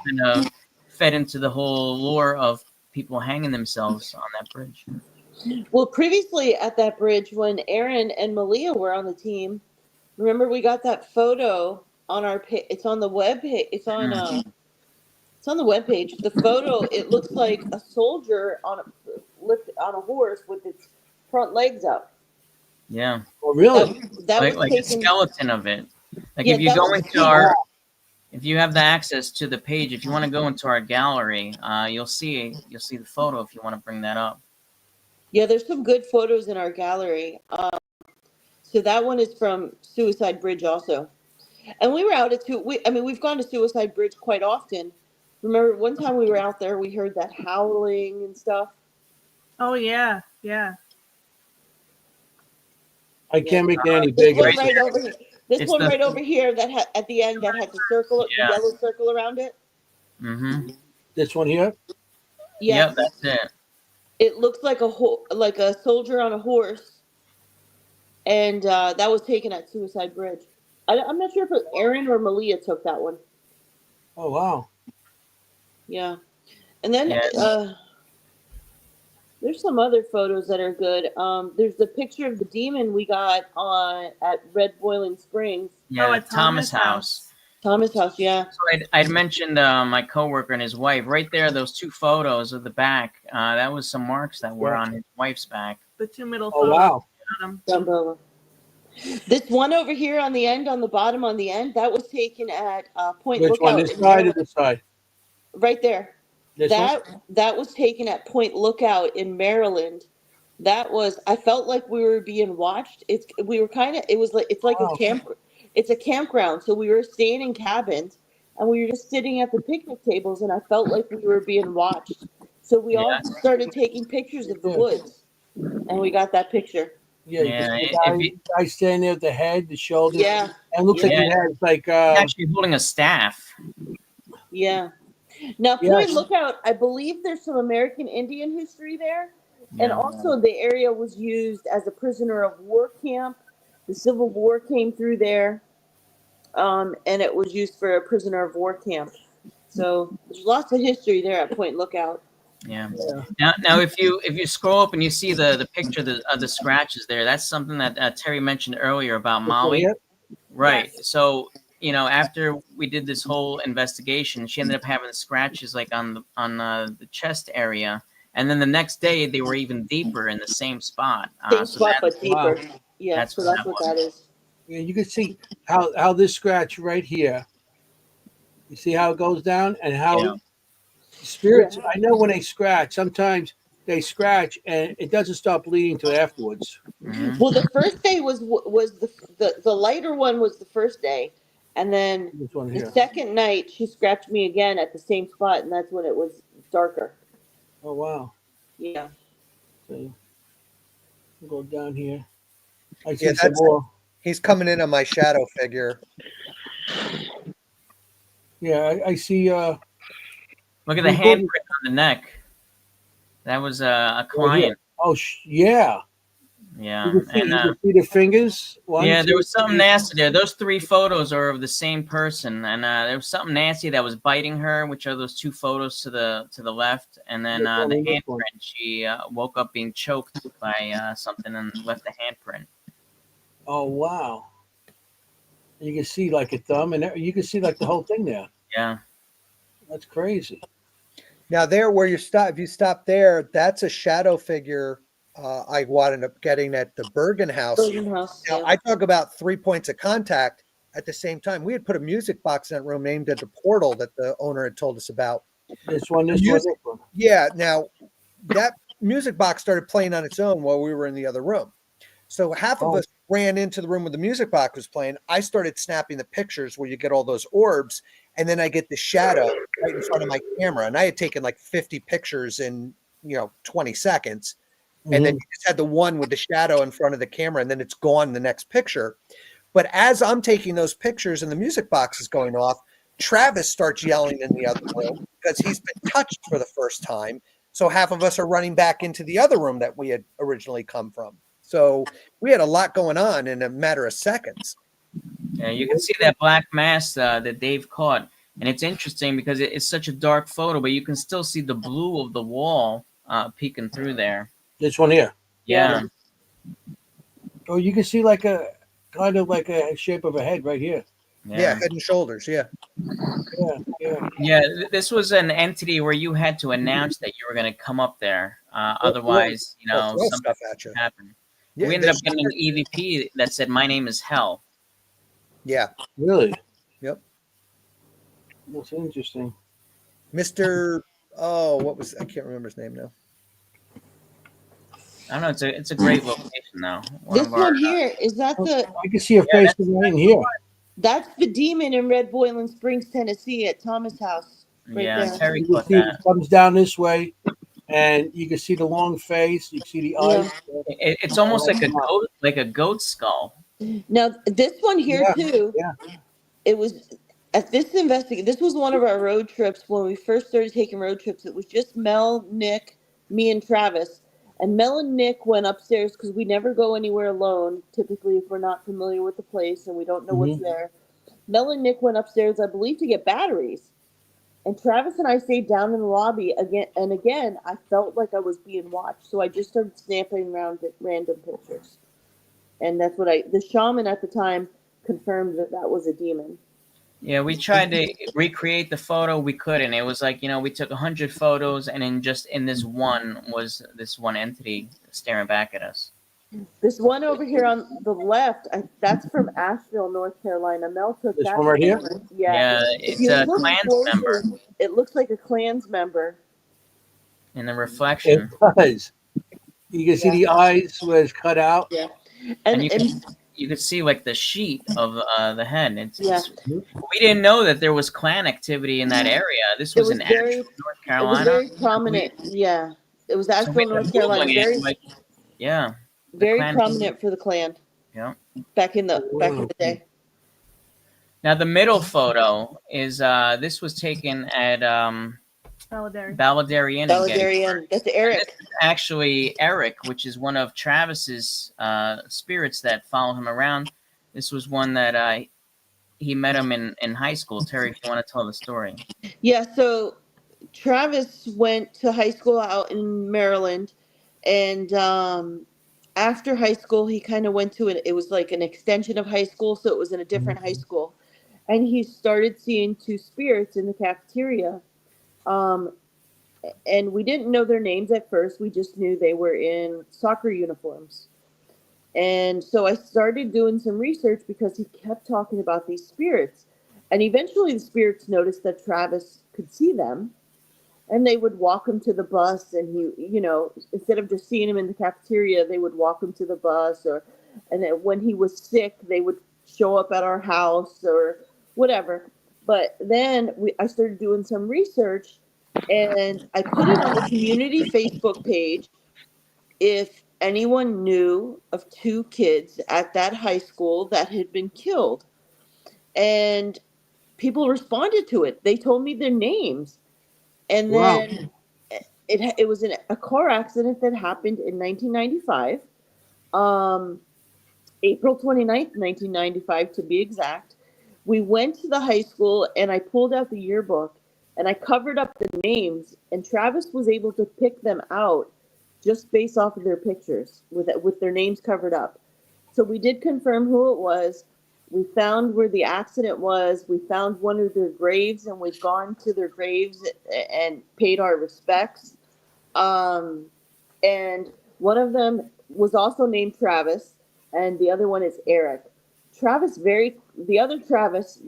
kind of fed into the whole lore of people hanging themselves on that bridge. Well, previously at that bridge, when Aaron and Malia were on the team, remember we got that photo on our page. It's on the web page. It's on the web page. The photo, it looks like a soldier on a horse with its front legs up. Yeah. Oh, really? That was like taken, a skeleton of it. Like Yeah, if you that go was into if you have the access to the page, if you want to go into our gallery, you'll see the photo if you want to bring that up. Yeah, there's some good photos in our gallery. So that one is from Suicide Bridge also. And we were out at we've gone to Suicide Bridge quite often. Remember one time we were out there, we heard that howling and stuff. Oh yeah. I can't make it any bigger. This one right over here that had at the end that had the yellow circle around it. Mm-hmm. This one here. Yes. Yep, that's it. It looks like a soldier on a horse, and that was taken at Suicide Bridge. I'm not sure if Aaron or Malia took that one. Oh wow! Yeah. And then Yes. there's some other photos that are good. There's the picture of the demon we got on at Red Boiling Springs. Yeah, Oh, the at Thomas Thomas house. Thomas House, yeah. So I'd mentioned my coworker and his wife. Right there, those two photos of the back. That was some marks that were Yeah. on his wife's back. The two middle Oh photos. wow. Jump over. This one over here on the end, on the bottom, on the end, that was taken at Point Which one? Lookout This in side or Maryland. this side? Right there. This one? That was taken at Point Lookout in Maryland. That was, I felt like we were being watched. We were kind of, it was like, it's like a Wow. it's a campground. So we were staying in cabins and we were just sitting at the picnic tables and I felt like we were being watched. So we all Yeah. started taking pictures of the Yeah. woods and we got that picture. Yeah, you Yeah, can see if the you- guy standing there with the head, the shoulders. Yeah. And it looks like Yeah. he has like He's actually holding a staff. Yeah. Now, Point yes. Lookout, I believe there's some American Indian history there. And Yeah. also, the area was used as a prisoner of war camp. The Civil War came through there, and it was used for a prisoner of war camp. So there's lots of history there at Point Lookout. Yeah. Yeah. Now, if you scroll up and you see the picture of the scratches there, that's something that Terry mentioned earlier about Molly. Yep. Right. So after we did this whole investigation, she ended up having scratches like on the chest area, and then the next day they were even deeper in the same spot. Same So spot, that- but deeper. Wow. Yeah, That's so what that's that what was. that is. Yeah, you can see how this scratch right here. You see how it goes down and how Yeah. spirits. I know when they scratch, sometimes they scratch and it doesn't stop bleeding till afterwards. Mhm. Well, the first day was the lighter one was the first day, and then This one the here. second night she scratched me again at the same spot, and that's when it was darker. Oh wow. Yeah. So we'll go down here. I see Yeah, some that's more. he's coming in on my shadow figure. Yeah, I see. Look at the We're handprint good. on the neck. That was a Right here. client. Oh yeah. Yeah, You can see, and you can see the fingers. One, yeah, there two, was something three. nasty there. Those three photos are of the same person, and there was something nasty that was biting her, which are those two photos to the left, and then This one the and this one. handprint. She woke up being choked by something and left the handprint. Oh wow. You can see like a thumb, and you can see like the whole thing there. Yeah, That's crazy. Now there where you stop, if you stop there, that's a shadow figure I wound up getting at the Bergen house. Bergen House. Now Yeah. I talk about 3 points of contact at the same time. We had put a music box in that room named at the portal that the owner had told us about. This one, this one, Music- this one. Yeah, now that music box started playing on its own while we were in the other room. So half of Oh. us ran into the room where the music box was playing. I started snapping the pictures where you get all those orbs, and then I get the shadow right in front of my camera. And I had taken like 50 pictures in 20 seconds. And then Mhm. you just had the one with the shadow in front of the camera, and then it's gone in the next picture. But as I'm taking those pictures and the music box is going off, Travis starts yelling in the other room because he's been touched for the first time. So half of us are running back into the other room that we had originally come from. So we had a lot going on in a matter of seconds. yeah. You can see that black mass that Dave caught, and it's interesting because it's such a dark photo, but you can still see the blue of the wall peeking through there. This one here. Yeah. Oh, you can see like a kind of like a shape of a head right here. Yeah, head and shoulders. Yeah. Yeah. This was an entity where you had to announce that you were going to come up there. Otherwise, They'll throw something stuff at you. would happen. Yeah, We ended up they- getting an EVP that said, "My name is Hell." yeah. Really? Yep. That's interesting. Mr. Oh, what was I can't remember his name now. I don't know. It's a great location though. This one here, is that the You can see a face right in here. that's the demon in Red Boiling Springs, Tennessee at Thomas House. Right Yeah, there. Terry You can caught see that. it comes down this way, and you can see the long face. You can see the eyes. It's almost like a goat skull. Now this one here Yeah, too. yeah. It was at this This was one of our road trips when we first started taking road trips. It was just Mel, Nick, me, and Travis. And Mel and Nick went upstairs because we never go anywhere alone. Typically, if we're not familiar with the place and we don't know what's there. Mel and Nick went upstairs, I believe, to get batteries. And Travis and I stayed down in the lobby again and again. I felt like I was being watched, so I just started snapping around at random pictures. And that's what the shaman at the time confirmed that was a demon. Yeah, we tried to recreate the photo. We couldn't. It was like, we took 100 photos, and then just in this one was this one entity staring back at us. This one over here on the left, that's from Asheville, North Carolina. Mel took This that one right here? picture. Yeah. Yeah, If it's you a look Klans closer, member it looks like a Klans member. in the It reflection. does. You can see the eyes where it's cut out. Yeah. And you could see like the sheet of the head. Yeah. We didn't know that there was Klan activity in that area. This was in Asheville, North Carolina. It was very prominent. Yeah. It was Asheville, North Carolina. Very prominent for the Klan. Yeah. Back in the day. Now the middle photo is this was taken at Balladary Inn. That's Eric. This is actually Eric, which is one of Travis's spirits that follow him around. This was one that he met him in high school. Terry, if you want to tell the story. Yeah, so Travis went to high school out in Maryland, and after high school, he kind of went to it was like an extension of high school, so it was in a different high school. And he started seeing two spirits in the cafeteria. And we didn't know their names at first. We just knew they were in soccer uniforms. And so I started doing some research because he kept talking about these spirits. And eventually the spirits noticed that Travis could see them. And they would walk him to the bus. And he, instead of just seeing him in the cafeteria, they would walk him to the bus. And then when he was sick, they would show up at our house or whatever. But then I started doing some research. And I put it on the community Facebook page if anyone knew of two kids at that high school that had been killed. And people responded to it. They told me their names. And then it was a car accident that happened in 1995, April 29th, 1995 to be exact. We went to the high school and I pulled out the yearbook and I covered up the names, and Travis was able to pick them out just based off of their pictures with their names covered up. So we did confirm who it was. We found where the accident was. We found one of their graves, and we've gone to their graves and paid our respects. And one of them was also named Travis, and the other one is Eric. The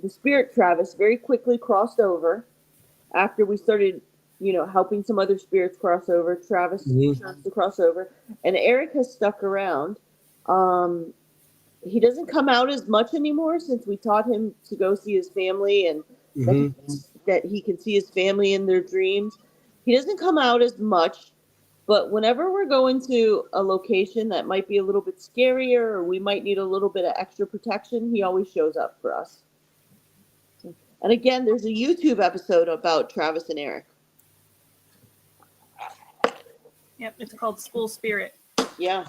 spirit Travis, very quickly crossed over. After we started, helping some other spirits cross over, Travis chose to cross over, and Eric has stuck around. He doesn't come out as much anymore since we taught him to go see his family, and that he can see his family in their dreams. He doesn't come out as much, but whenever we're going to a location that might be a little bit scarier or we might need a little bit of extra protection, he always shows up for us. And again, there's a YouTube episode about Travis and Eric. Yep, it's called School Spirit. Yeah.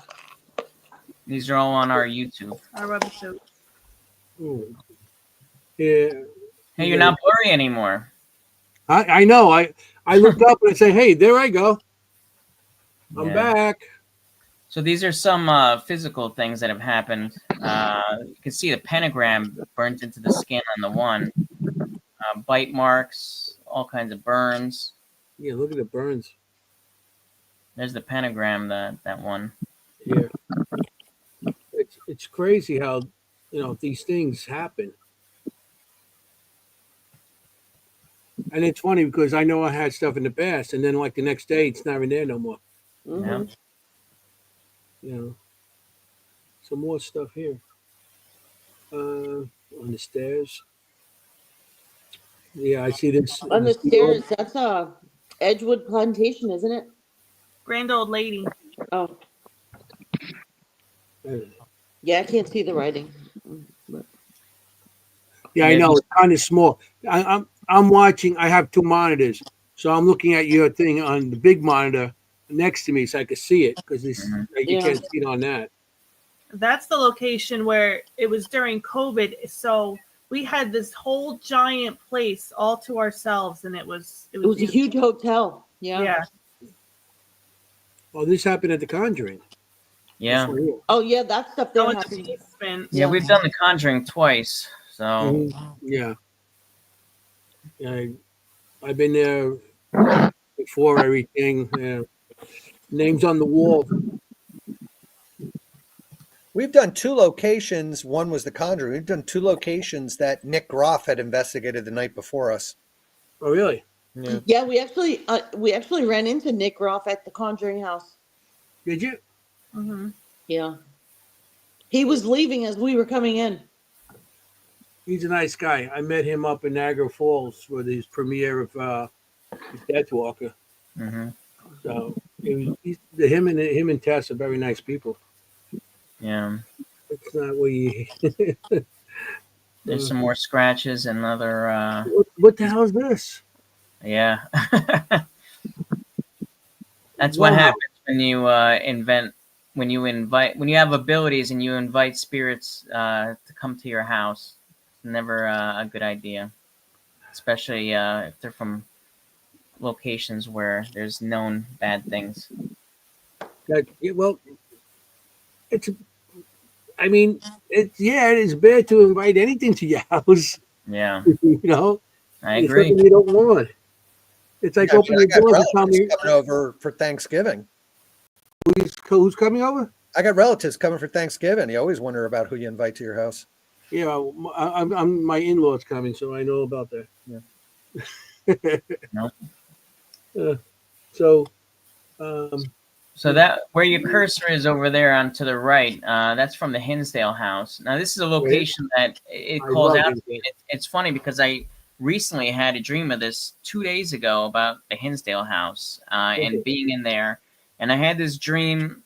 These are all on our YouTube. Our episode. Yeah. Hey, you're not blurry anymore. I know. I looked up and I say, hey, there I go. I'm back. So these are some physical things that have happened. You can see the pentagram burnt into the skin on the one. Bite marks, all kinds of burns. Yeah, look at the burns. There's the pentagram, that one. Yeah. It's crazy how, these things happen. And it's funny because I know I had stuff in the past, and then like the next day, it's not even there no more. Mm-hmm. Some more stuff here. On the stairs. Yeah, I see this. On the stairs, that's Edgewood Plantation, isn't it? Grand Old Lady. Oh. Yeah, I can't see the writing. Yeah, I know. It's kind of small. I'm watching. I have two monitors, so I'm looking at your thing on the big monitor next to me, so I can see it because you can't see it on that. That's the location where it was during COVID. So we had this whole giant place all to ourselves, and it was It was a beautiful. huge hotel. Yeah. Yeah. Oh, this happened at the Conjuring. Yeah. This one here. Oh yeah, that stuff there Oh, it's a happened. basement. Yeah, we've done The Conjuring twice. So Mhm. Yeah. I've been there before everything. Yeah. Names on the wall. We've done 2 locations. One was The Conjuring. We've done 2 locations that Nick Groff had investigated the night before us. Oh, really? Yeah. Yeah, we actually ran into Nick Roth at the Conjuring house. Did you? Mm-hmm. Yeah. He was leaving as we were coming in. He's a nice guy. I met him up in Niagara Falls for his premiere of Death Walker. mhm. So him and Tess are very nice people. Yeah. It's not what you. There's some more scratches and other What the hell is this? yeah. That's what Wow. happens when you when you have abilities and you invite spirits to come to your house. It's never a good idea, especially if they're from locations where there's known bad things. Well, it's. I mean, it is bad to invite anything to your house. Yeah, You know, I it's agree. something you don't want. It's like Yeah, opening I the got doors and telling relatives me coming over for Thanksgiving. who's coming over. I got relatives coming for Thanksgiving. You always wonder about who you invite to your house. Yeah, I'm my in-laws coming, so I know about that. Yeah. Nope. So, um, So that where your cursor is over there on to the right, that's from the Hinsdale house. Now this is a location that it I calls love out. Hinsdale. It's funny because I recently had a dream of this 2 days ago about the Hinsdale house and being in there, and I had this dream,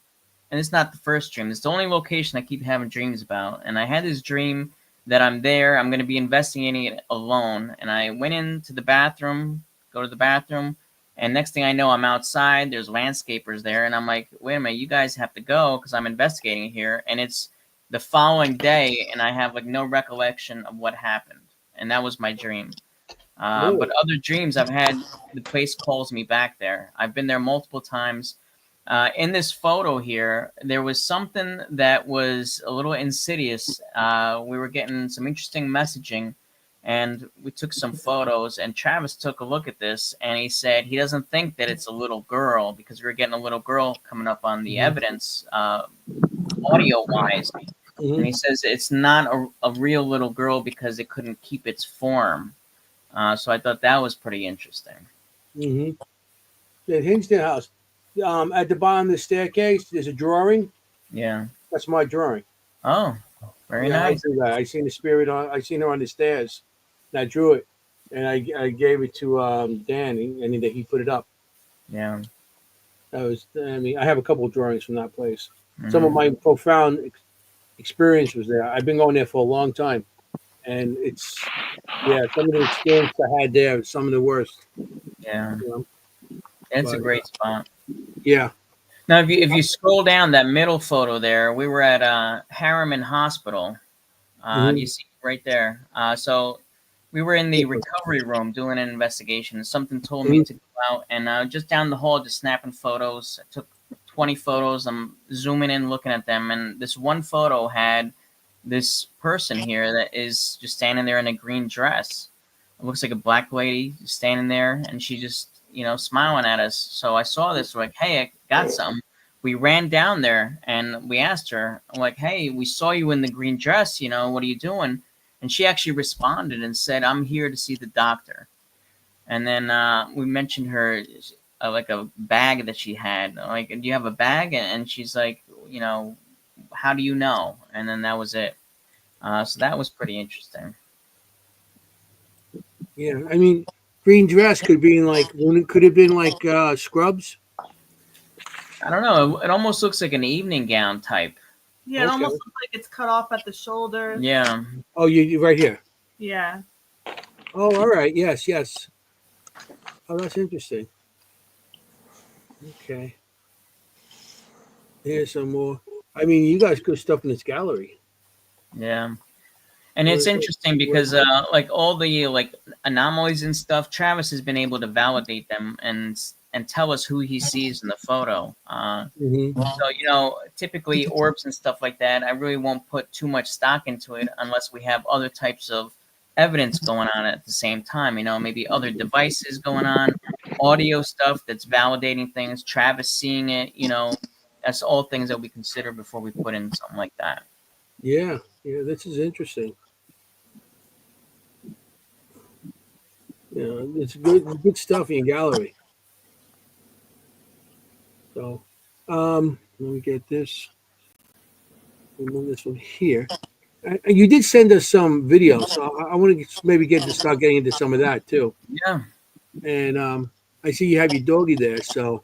and it's not the first dream. It's the only location I keep having dreams about, and I had this dream that I'm there. I'm going to be investigating it alone, and I went into the bathroom, go to the bathroom. And next thing I know, I'm outside. There's landscapers there, and I'm like, "Wait a minute, you guys have to go because I'm investigating here." And it's the following day, and I have like no recollection of what happened, and that was my dream. But other dreams I've had, the place calls me back there. I've been there multiple times. In this photo here, there was something that was a little insidious. We were getting some interesting messaging, and we took some photos, and Travis took a look at this, and he said he doesn't think that it's a little girl because we were getting a little girl coming up on the evidence audio-wise. And he says it's not a real little girl because it couldn't keep its form. So I thought that was pretty interesting. Mm-hmm. The Hinsdale house. At the bottom of the staircase, there's a drawing. Yeah. That's my drawing. Oh, very Yeah, nice. I drew that. I seen the spirit I seen her on the stairs, and I drew it, and I gave it to Dan, and he put it up. Yeah. That was. I mean, I have a couple of drawings from that place. Mm-hmm. Some of my profound experience was there. I've been going there for a long time, and it's some of the experience I had there was some of the worst. Yeah. You know? It's a great spot. Yeah. Now, if you scroll down that middle photo there, we were at Harriman Hospital. You see right there. So we were in the recovery room doing an investigation. Something told me to go out, and just down the hall, just snapping photos. I took 20 photos. I'm zooming in, looking at them, and this one photo had this person here that is just standing there in a green dress. It looks like a black lady standing there, and she just smiling at us. So I saw this, like, hey, I got something. We ran down there and we asked her, like, hey, we saw you in the green dress, what are you doing? And she actually responded and said, I'm here to see the doctor. And then we mentioned her, like a bag that she had. Like, do you have a bag? And she's like, how do you know? And then that was it. So that was pretty interesting. Yeah, I mean, green dress could be could have been like Scrubs. I don't know. It almost looks like an evening gown type. Yeah, it almost looks like it's cut off at the shoulders. Yeah. Oh, you right here. Yeah. Oh, all right. Yes. Oh, that's interesting. Okay. Here's some more. I mean, you guys good stuff in this gallery. Yeah. And it's interesting because like all the like anomalies and stuff, Travis has been able to validate them and tell us who he sees in the photo. So typically orbs and stuff like that, I really won't put too much stock into it unless we have other types of evidence going on at the same time. Maybe other devices going on, audio stuff that's validating things, Travis seeing it. That's all things that we consider before we put in something like that. Yeah, this is interesting. It's good stuff in your gallery. So, let me get this. Move this one here. You did send us some videos, so I want to maybe start getting into some of that too. Yeah. And I see you have your doggy there, so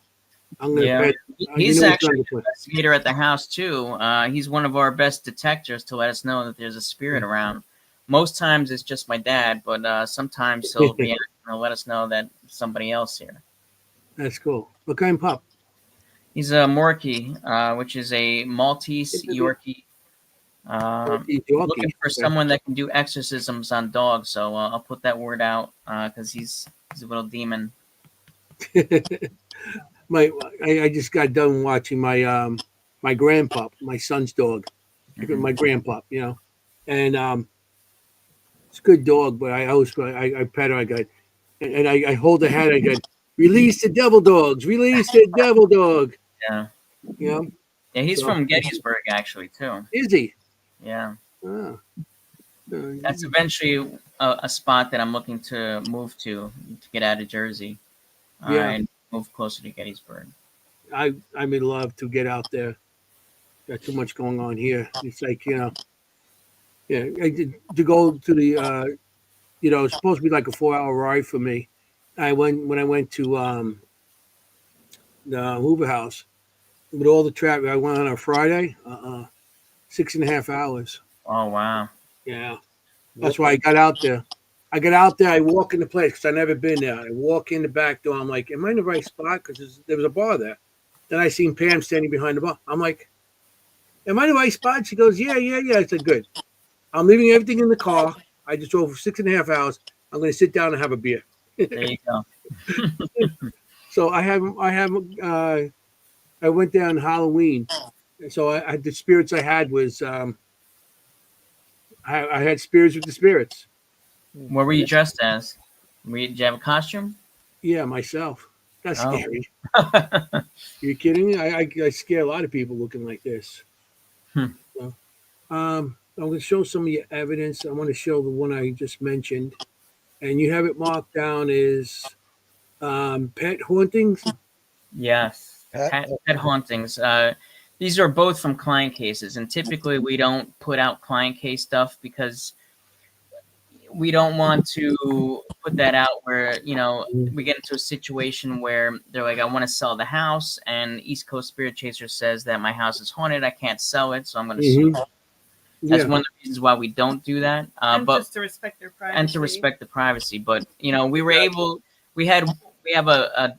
I'm gonna. Yeah. He's actually an investigator at the house too. He's one of our best detectors to let us know that there's a spirit around. Most times it's just my dad, but sometimes he'll react and let us know that somebody else here. That's cool. What kind of pup? He's a Morkie, which is a Maltese Yorkie. Looking for someone that can do exorcisms on dogs, so I'll put that word out because he's a little demon. I just got done watching my my grandpup, my son's dog, my grandpup, and it's a good dog, but I pet her, and I hold the head, I go, release the devil dogs, release the devil dog. Yeah. Yeah, he's from Gettysburg actually too. Is he? Yeah. Oh. That's eventually a spot that I'm looking to move to get out of Jersey. And move closer to Gettysburg. I'm in love to get out there. Got too much going on here. It's like, I did to go to the it's supposed to be like a 4-hour ride for me. When I went to the Hoover House with all the traffic. I went on a Friday, 6.5 hours. Oh wow. Yeah. That's why I got out there. I walk in the place because I've never been there. I walk in the back door. I'm like, am I in the right spot? Because there was a bar there. Then I seen Pam standing behind the bar. I'm like, am I in the right spot? She goes, yeah. I said, good. I'm leaving everything in the car. I just drove for 6.5 hours. I'm going to sit down and have a beer. There you go. So I went down Halloween. So the spirits I had was, I had spirits with the spirits. What were you dressed as? Did you have a costume? Yeah, myself. That's scary. You kidding me? I scare a lot of people looking like this. So, I'm going to show some of your evidence. I want to show the one I just mentioned. And you have it marked down as pet hauntings? Yes, pet hauntings. These are both from client cases. And typically we don't put out client case stuff because we don't want to put that out where, we get into a situation where they're like, I want to sell the house, and East Coast Spirit Chaser says that my house is haunted. I can't sell it, so I'm going to sue. That's one of the reasons why we don't do that. But just to respect their privacy. And to respect the privacy. But, we have a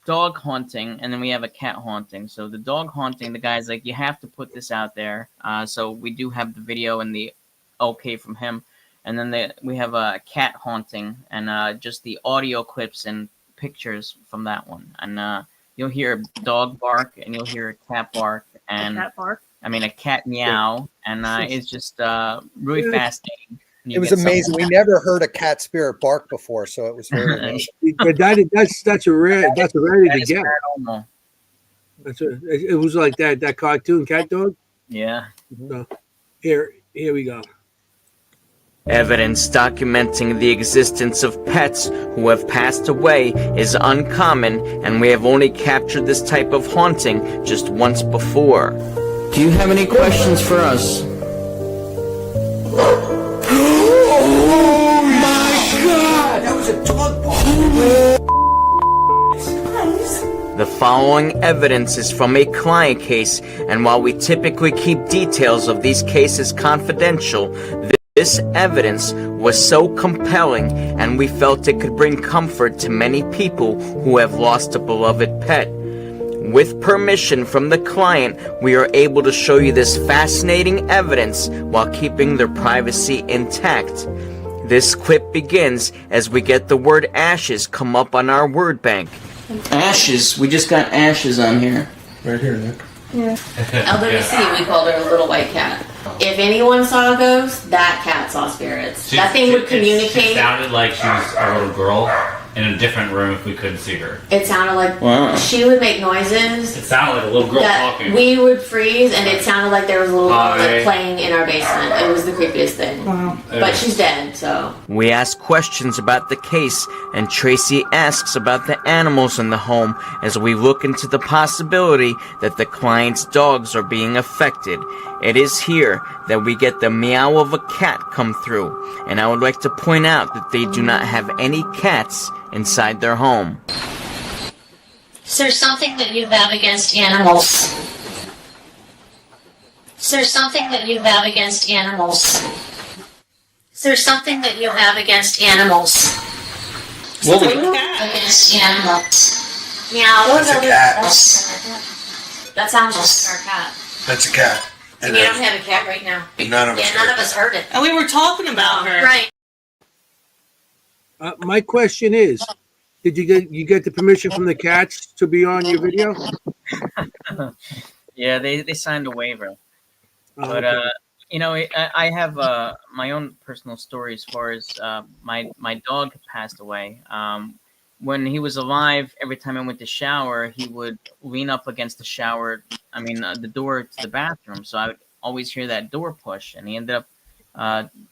dog haunting, and then we have a cat haunting. So the dog haunting, the guy's like, you have to put this out there. So we do have the video and the okay from him. And then we have a cat haunting and just the audio clips and pictures from that one. And you'll hear a dog bark and you'll hear a cat bark. And a cat meow. And it's just really fascinating. It was amazing. We never heard a cat spirit bark before, so it was very amazing. But that's a rarity to get. It was like that cartoon cat dog. Yeah. So here we go. Evidence documenting the existence of pets who have passed away is uncommon, and we have only captured this type of haunting just once before. Do you have any questions for us? Oh my God! That was a dog bark. The following evidence is from a client case, and while we typically keep details of these cases confidential, this evidence was so compelling, and we felt it could bring comfort to many people who have lost a beloved pet. With permission from the client, we are able to show you this fascinating evidence while keeping their privacy intact. This clip begins as we get the word ashes come up on our word bank. Ashes. We just got ashes on here. Right here, Nick. Yeah. LWC, we called her a little white cat. If anyone saw a ghost, that cat saw spirits. That thing would communicate. It sounded like she was a little girl in a different room if we couldn't see her. It sounded like she would make noises. It sounded like a little girl that talking. We would freeze, and it sounded like there was a little girl like, playing in our basement. It was the creepiest thing. Wow. But she's dead, so. We ask questions about the case, and Tracy asks about the animals in the home as we look into the possibility that the client's dogs are being affected. It is here that we get the meow of a cat come through, and I would like to point out that they do not have any cats inside their home. Is there something that you have against animals? Is there something that you have against animals? Is there something that you have against animals? Against animals. Meow. That's a cat. That sounds just our cat. That's a cat. And you don't have a cat right now. None of us. None of us heard it. And we were talking about her. Right. My question is, did you get the permission from the cats to be on your video? Yeah, they signed a waiver. But okay. you know, I have my own personal story as far as my dog passed away. When he was alive, every time I went to shower, he would lean up against the shower. I mean, the door to the bathroom. So I would always hear that door push, and he ended up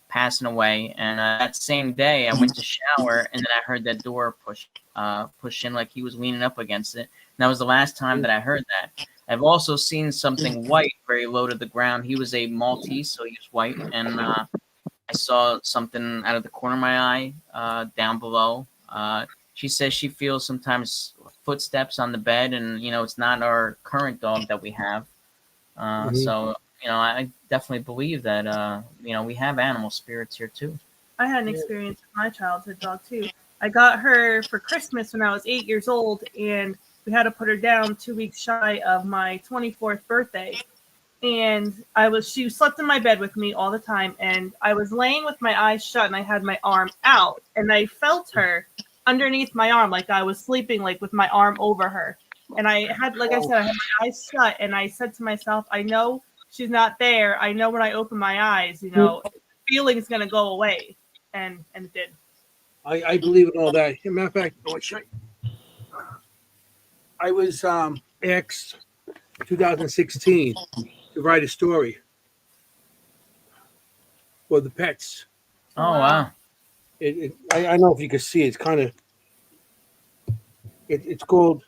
passing away. And that same day, I went to shower, and then I heard that door push in, like he was leaning up against it. And that was the last time that I heard that. I've also seen something white very low to the ground. He was a Maltese, so he was white, and I saw something out of the corner of my eye down below. She says she feels sometimes footsteps on the bed, and you know it's not our current dog that we have. So you know, I definitely believe that you know we have animal spirits here too. I had an experience with my childhood dog too. I got her for Christmas when I was 8 years old, and we had to put her down 2 weeks shy of my 24th birthday. And she slept in my bed with me all the time, and I was laying with my eyes shut, and I had my arm out, and I felt her underneath my arm, like I was sleeping, like with my arm over her. And I had, like I said, I had my eyes shut, and I said to myself, I know she's not there. I know when I open my eyes, you know, feeling is going to go away. And it did. I believe in all that. As a matter of fact, I was asked 2016 to write a story for the pets. Oh, wow. I don't know if you can see it. It's kind of it's called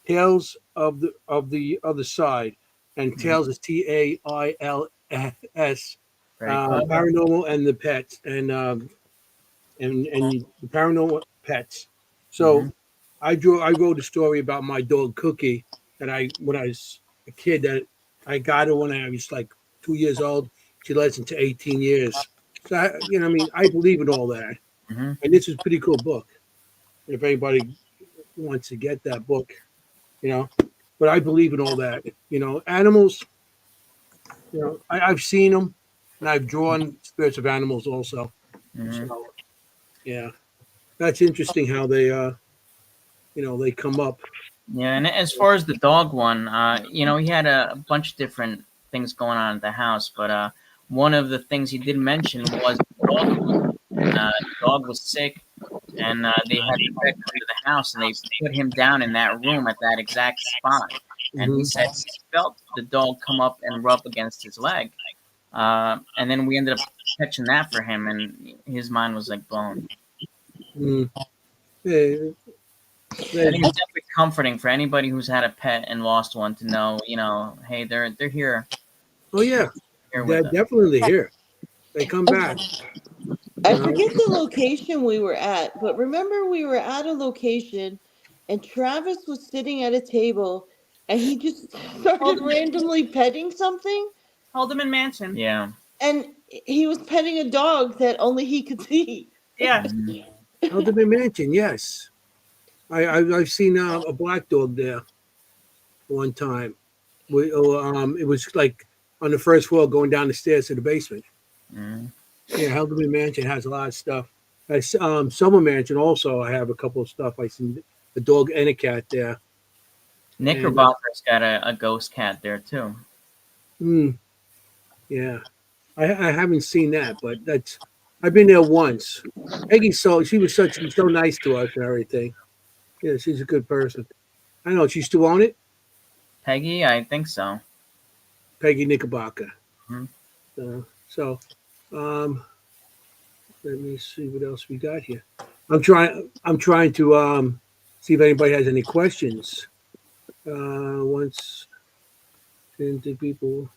Tales of the Other Side, and Tales is TAILS, Paranormal and the Pets, and the Paranormal Pets. So I wrote a story about my dog Cookie that when I was a kid, that I got her when I was like 2 years old. She lives into 18 years. So, I believe in all that. And this is a pretty cool book. If anybody wants to get that book, but I believe in all that. Animals, I've seen them, and I've drawn spirits of animals also. So, yeah, that's interesting how they, they come up. Yeah, and as far as the dog one, he had a bunch of different things going on at the house, but one of the things he did mention was the dog was sick, and they had to get him to the house, and they put him down in that room at that exact spot. And he said he felt the dog come up and rub against his leg. And then we ended up catching that for him, and his mind was like blown. Yeah. I think it's definitely comforting for anybody who's had a pet and lost one to know, hey, they're here. Oh yeah, they're definitely here. They come back. I forget the location we were at, but remember we were at a location, and Travis was sitting at a table, and he just started randomly petting something. Haldeman Mansion. Yeah. And he was petting a dog that only he could see. Yeah. Haldeman Mansion, yes. I've seen a black dog there one time. It was like on the first floor going down the stairs to the basement. Mm. Yeah, Helderman Mansion has a lot of stuff. Summer Mansion also, I have a couple of stuff. I seen a dog and a cat there. Knickerbocker's got a ghost cat there too. Yeah, I haven't seen that, but I've been there once. Peggy, she was so nice to us and everything. Yeah, she's a good person. I don't know. She still own it? Peggy, I think so. Peggy Knickerbocker. Mm-hmm. So, let me see what else we got here. I'm trying to see if anybody has any questions. Once into people.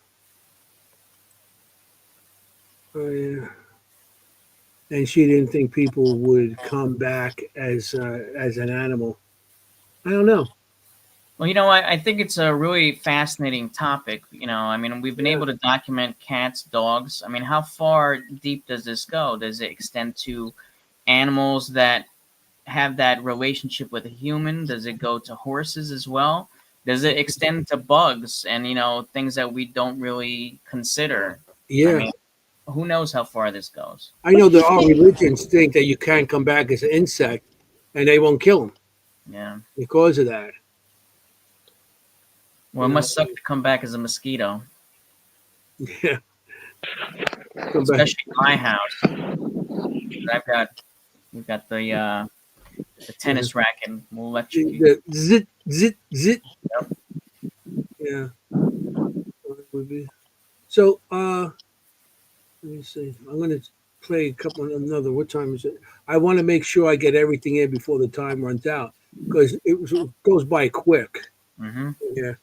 And she didn't think people would come back as an animal. I don't know. Well, I think it's a really fascinating topic. I mean, we've been able to document cats, dogs. I mean, how far deep does this go? Does it extend to animals that have that relationship with a human? Does it go to horses as well? Does it extend to bugs and things that we don't really consider? Yeah. I mean, who knows how far this goes? I know that all religions think that you can't come back as an insect, and they won't kill them. Yeah. Because of that. Well, it must suck to come back as a mosquito. Yeah. Especially in my house. We've got the tennis racket. We'll electrocute. The zit, zit, zit. Yep. Yeah. So, let me see. I'm going to play another. What time is it? I want to make sure I get everything in before the time runs out because it goes by quick. Mm-hmm. Yeah.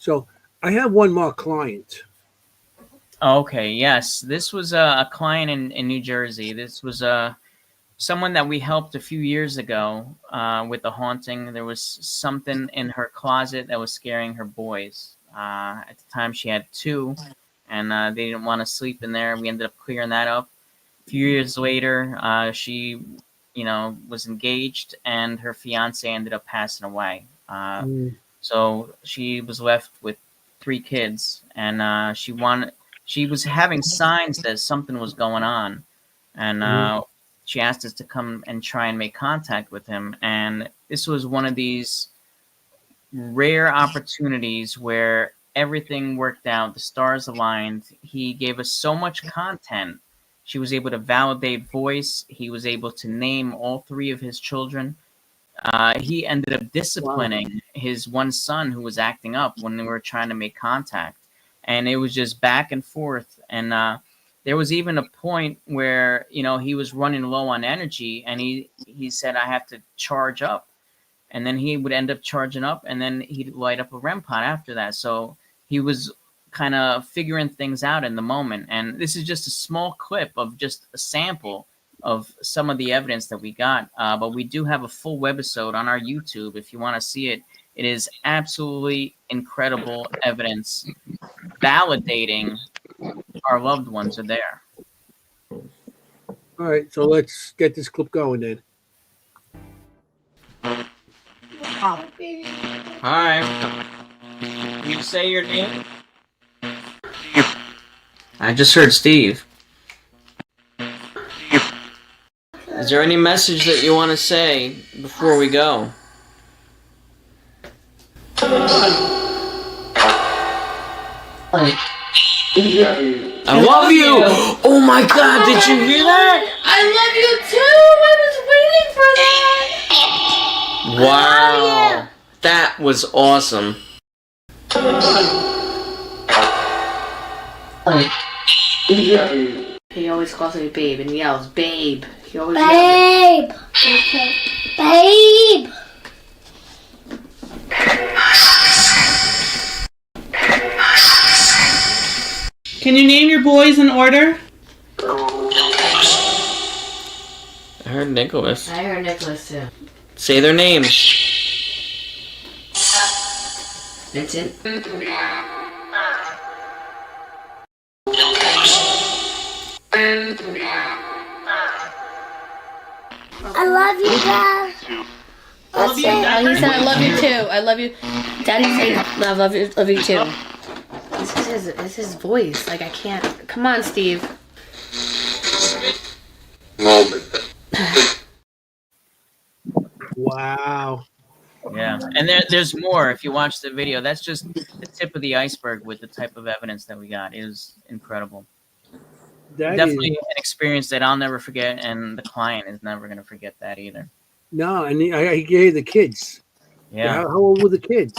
So I have one more client. Okay. Yes, this was a client in New Jersey. This was someone that we helped a few years ago with the haunting. There was something in her closet that was scaring her boys. At the time, she had 2, and they didn't want to sleep in there. We ended up clearing that up. A few years later, she, was engaged, and her fiance ended up passing away. So she was left with 3 kids, and she was having signs that something was going on, and she asked us to come and try and make contact with him. And this was one of these rare opportunities where everything worked out, the stars aligned. He gave us so much content. She was able to validate voice. He was able to name all 3 of his children. He ended up disciplining his one son who was acting up when they were trying to make contact. And it was just back and forth. And there was even a point where, he was running low on energy, and he said, I have to charge up. And then he would end up charging up, and then he'd light up a REM pod after that. So he was kind of figuring things out in the moment. And this is just a small clip of just a sample of some of the evidence that we got. But we do have a full webisode on our YouTube. If you want to see it, it is absolutely incredible evidence validating our loved ones are there. All right, so let's get this clip going then. Hi. You say your name? I just heard Steve. Is there any message that you want to say before we go? I love you! Oh my god, did you hear that? I love you too! I was waiting for that! Wow. That was awesome. He always calls me babe and yells, babe. He always babe! Okay. Babe! Can you name your boys in order? I heard Nicholas. I heard Nicholas too. Say their names. Vincent. I love you, Dad. I love you. Oh, he said, "I love you too. I love you." Daddy said, "I love you too." This is his voice. Like I can't. Come on, Steve. Wow. Yeah, and there's more. If you watch the video, that's just the tip of the iceberg with the type of evidence that we got. It was incredible. That Definitely is an experience that I'll never forget, and the client is never going to forget that either. no, and I gave the kids. Yeah, How old were the kids?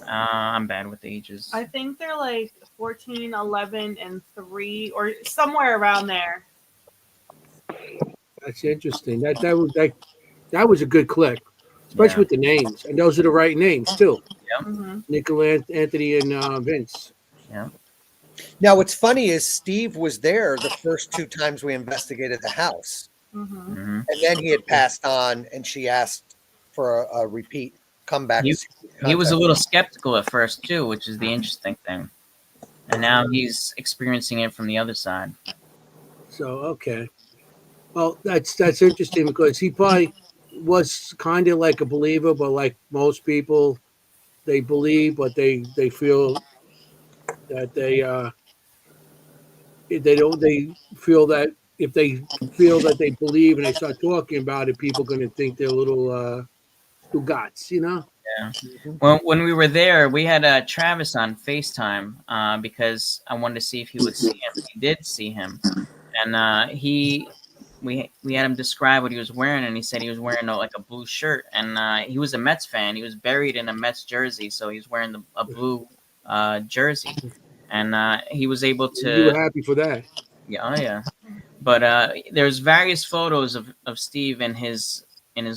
I'm bad with ages. I think they're like 14, 11, and 3, or somewhere around there. That's interesting. That was a good click, especially Yeah. with the names, and those are the right names too. Yep. Mm-hmm. Nicola, Anthony, and Vince. Yeah. Now, what's funny is Steve was there the first 2 times we investigated the house. Mm-hmm. Mm-hmm. And then he had passed on, and she asked for a repeat comeback. He was a little skeptical at first too, which is the interesting thing. And now he's experiencing it from the other side. So okay, well that's interesting because he probably was kind of like a believer, but like most people, they believe, but they feel that they feel that if they feel that they believe and they start talking about it, people are going to think they're little Stugats, you know. Yeah. Well, when we were there, we had Travis on FaceTime because I wanted to see if he would see him. He did see him, and we had him describe what he was wearing, and he said he was wearing like a blue shirt, and he was a Mets fan. He was buried in a Mets jersey, so he was wearing a blue jersey, and he was able to. You were happy for that. Yeah, oh yeah. But there's various photos of Steve and his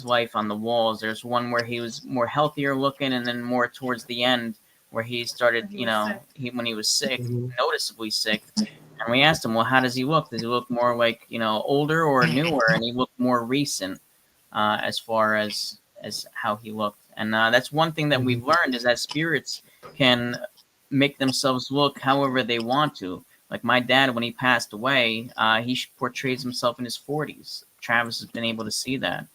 life on the walls. There's one where he was more healthier looking, and then more towards the end where he started, when he was sick, noticeably sick. And we asked him, well, how does he look? Does he look more like, older or newer? And he looked more recent as far as how he looked. And that's one thing that we've learned is that spirits can make themselves look however they want to. Like my dad, when he passed away, he portrays himself in his 40s. Travis has been able to see that.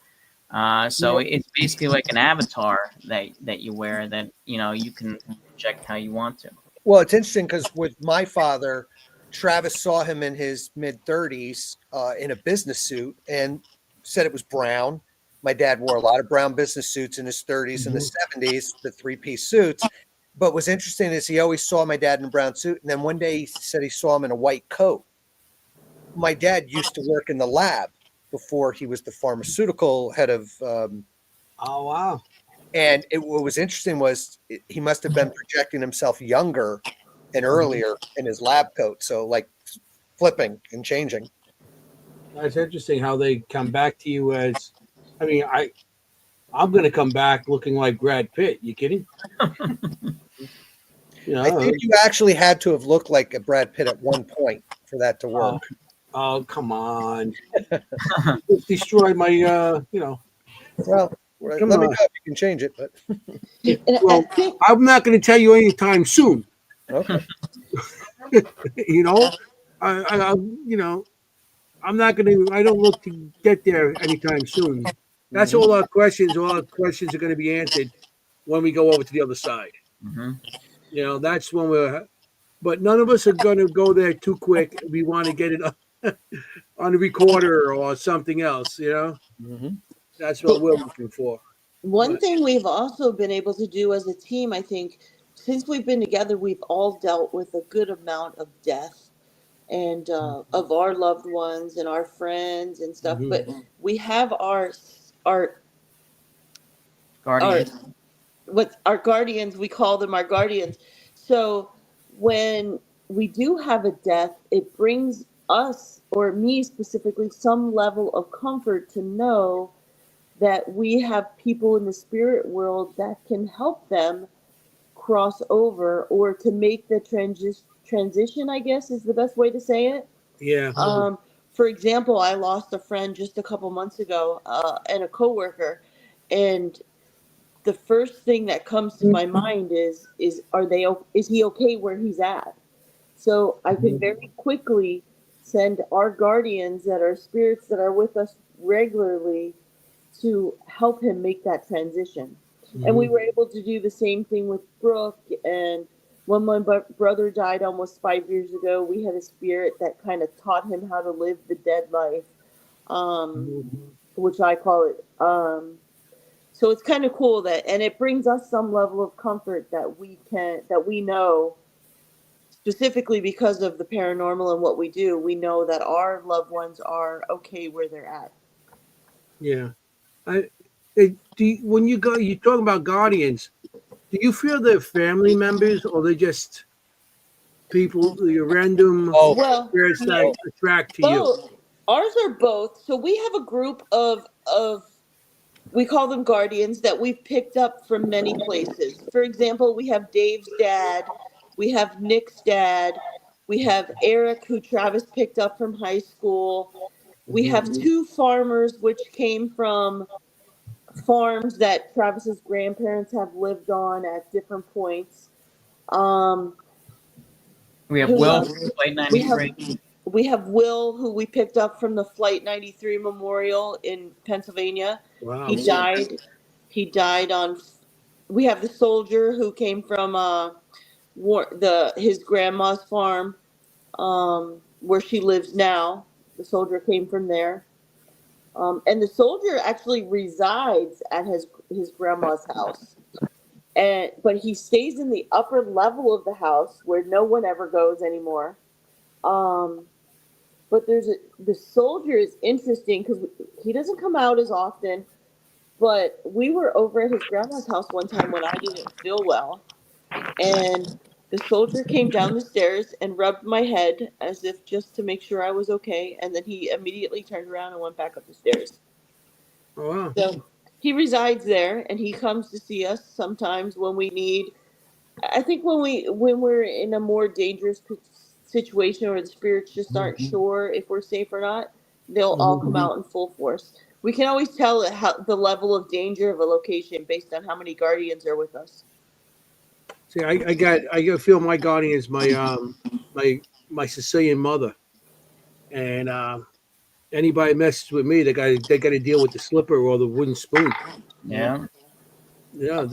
So it's basically like an avatar that you wear that, you can project how you want to. Well, it's interesting because with my father, Travis saw him in his mid-30s in a business suit and said it was brown. My dad wore a lot of brown business suits in his 30s and the 70s, the 3-piece suits. But what's interesting is he always saw my dad in a brown suit. And then one day he said he saw him in a white coat. My dad used to work in the lab before he was the pharmaceutical head of. Oh, wow. And what was interesting was he must have been projecting himself younger and earlier in his lab coat. So like flipping and changing. That's interesting how they come back to you as, I mean, I'm going to come back looking like Brad Pitt. You kidding? I think you actually had to have looked like a Brad Pitt at one point for that to work. Oh come on. Just destroyed my, Well, let me know if you can change it. But well, I'm not going to tell you anytime soon. Okay. I'm not going to, I don't look to get there anytime soon. That's all our questions. All our questions are going to be answered when we go over to the other side. Mm-hmm. That's when but none of us are going to go there too quick. We want to get it on the recorder or something else, That's what we're looking for. One thing we've also been able to do as a team, I think, since we've been together, we've all dealt with a good amount of death and of our loved ones and our friends and stuff. But we have our guardians. Our guardians. We call them our guardians. So when we do have a death, it brings us, or me specifically, some level of comfort to know that we have people in the spirit world that can help them cross over or to make the transition, I guess is the best way to say it. Yeah. For example, I lost a friend just a couple months ago and a coworker, and the first thing that comes to my mind is he okay where he's at? So I can very quickly send our guardians that are spirits that are with us regularly to help him make that transition. And we were able to do the same thing with Brooke. And when my brother died almost 5 years ago, we had a spirit that kind of taught him how to live the dead life, which I call it. So it's kind of cool that, and it brings us some level of comfort that we know, specifically because of the paranormal and what we do, we know that our loved ones are okay where they're at. Yeah. When you go, you're talking about guardians. Do you feel they're family members or they just people, your random Well, spirits that attract to you? both. Ours are both. So we have a group of we call them guardians that we've picked up from many places. For example, we have Dave's dad, we have Nick's dad, we have Eric, who Travis picked up from high school. We have two farmers, which came from farms that Travis's grandparents have lived on at different points. We have Who Will, else? Flight We have 93. we have Will, who we picked up from the Flight 93 Memorial in Pennsylvania. Wow. He died. He died on. We have the soldier who came from his grandma's farm, where she lives now. The soldier came from there, and the soldier actually resides at his grandma's house. But he stays in the upper level of the house where no one ever goes anymore. But the soldier is interesting because he doesn't come out as often. But we were over at his grandma's house one time when I didn't feel well, and the soldier came down the stairs and rubbed my head as if just to make sure I was okay, and then he immediately turned around and went back up the stairs. Oh, wow. So he resides there, and he comes to see us sometimes when we need. I think when we're in a more dangerous situation or the spirits just aren't sure if we're safe or not, they'll all come out in full force. We can always tell the level of danger of a location based on how many guardians are with us. See, I got feel my guardian is my Sicilian mother, and anybody messes with me, they got to deal with the slipper or the wooden spoon. Yeah. Yeah,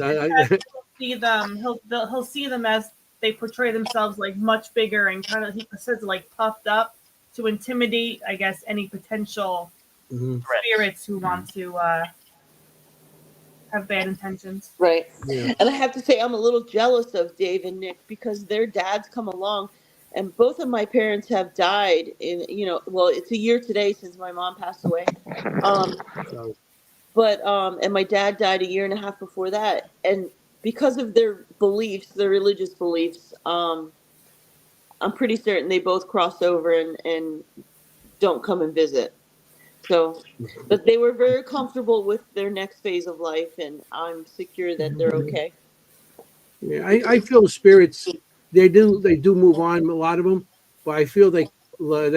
See them. He'll see them as they portray themselves like much bigger and kind of, he says, like puffed up to intimidate, I guess, any potential spirits who want to have bad intentions. Right. Yeah. And I have to say, I'm a little jealous of Dave and Nick because their dads come along, and both of my parents have died well, it's a year today since my mom passed away. And my dad died a year and a half before that. And because of their beliefs, their religious beliefs, I'm pretty certain they both cross over and don't come and visit. So, but they were very comfortable with their next phase of life, and I'm secure that they're okay. Yeah, I feel the spirits. They do move on. A lot of them, but I feel they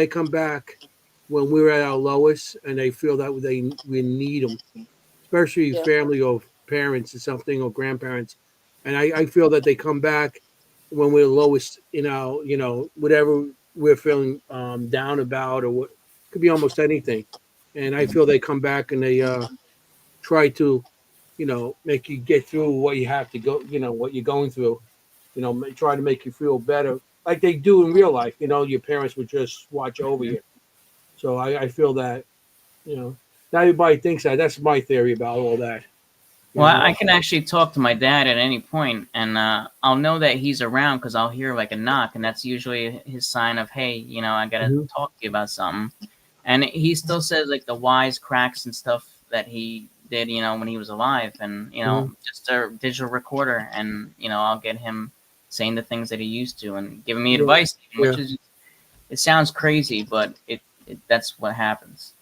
come back when we're at our lowest, and they feel that we need them, especially family or parents or something or grandparents. And I feel that they come back when we're lowest. Whatever we're feeling down about, or what could be almost anything. And I feel they come back and they try to make you get through what you have to go, what you're going through, try to make you feel better like they do in real life. Your parents would just watch over you. So I feel that, not everybody thinks that. That's my theory about all that. Well, I can actually talk to my dad at any point, and I'll know that he's around because I'll hear like a knock, and that's usually his sign of, hey, I gotta talk to you about something. And he still says like the wise cracks and stuff that he did, when he was alive, and just a digital recorder, and I'll get him saying the things that he used to and giving me advice, which is, it sounds crazy, but that's what happens.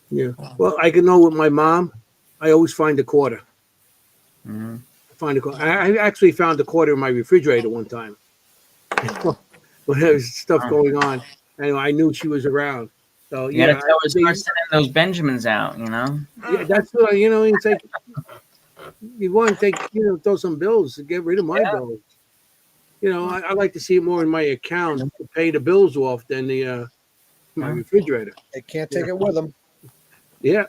Yeah. Well, I can know with my mom, I always find a quarter. Find a quarter. I actually found a quarter in my refrigerator one time. When there was stuff going on, and I knew she was around. So You gotta tell her to start sending those Benjamins out, Yeah, that's what it's like. You want to take, throw some bills to get rid of my bills. I like to see it more in my account to pay the bills off than my refrigerator. They can't take it with them. Yeah.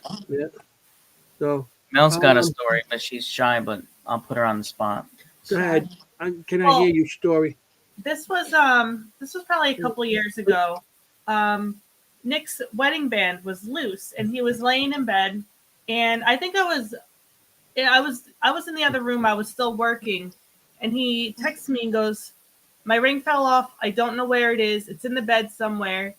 So Mel's got a story, but she's shy. But I'll put her on the spot. go ahead. Can I Well, hear your story? This was probably a couple years ago. Nick's wedding band was loose, and he was laying in bed, and I think I was in the other room. I was still working, and he texts me and goes, "My ring fell off. I don't know where it is. It's in the bed somewhere."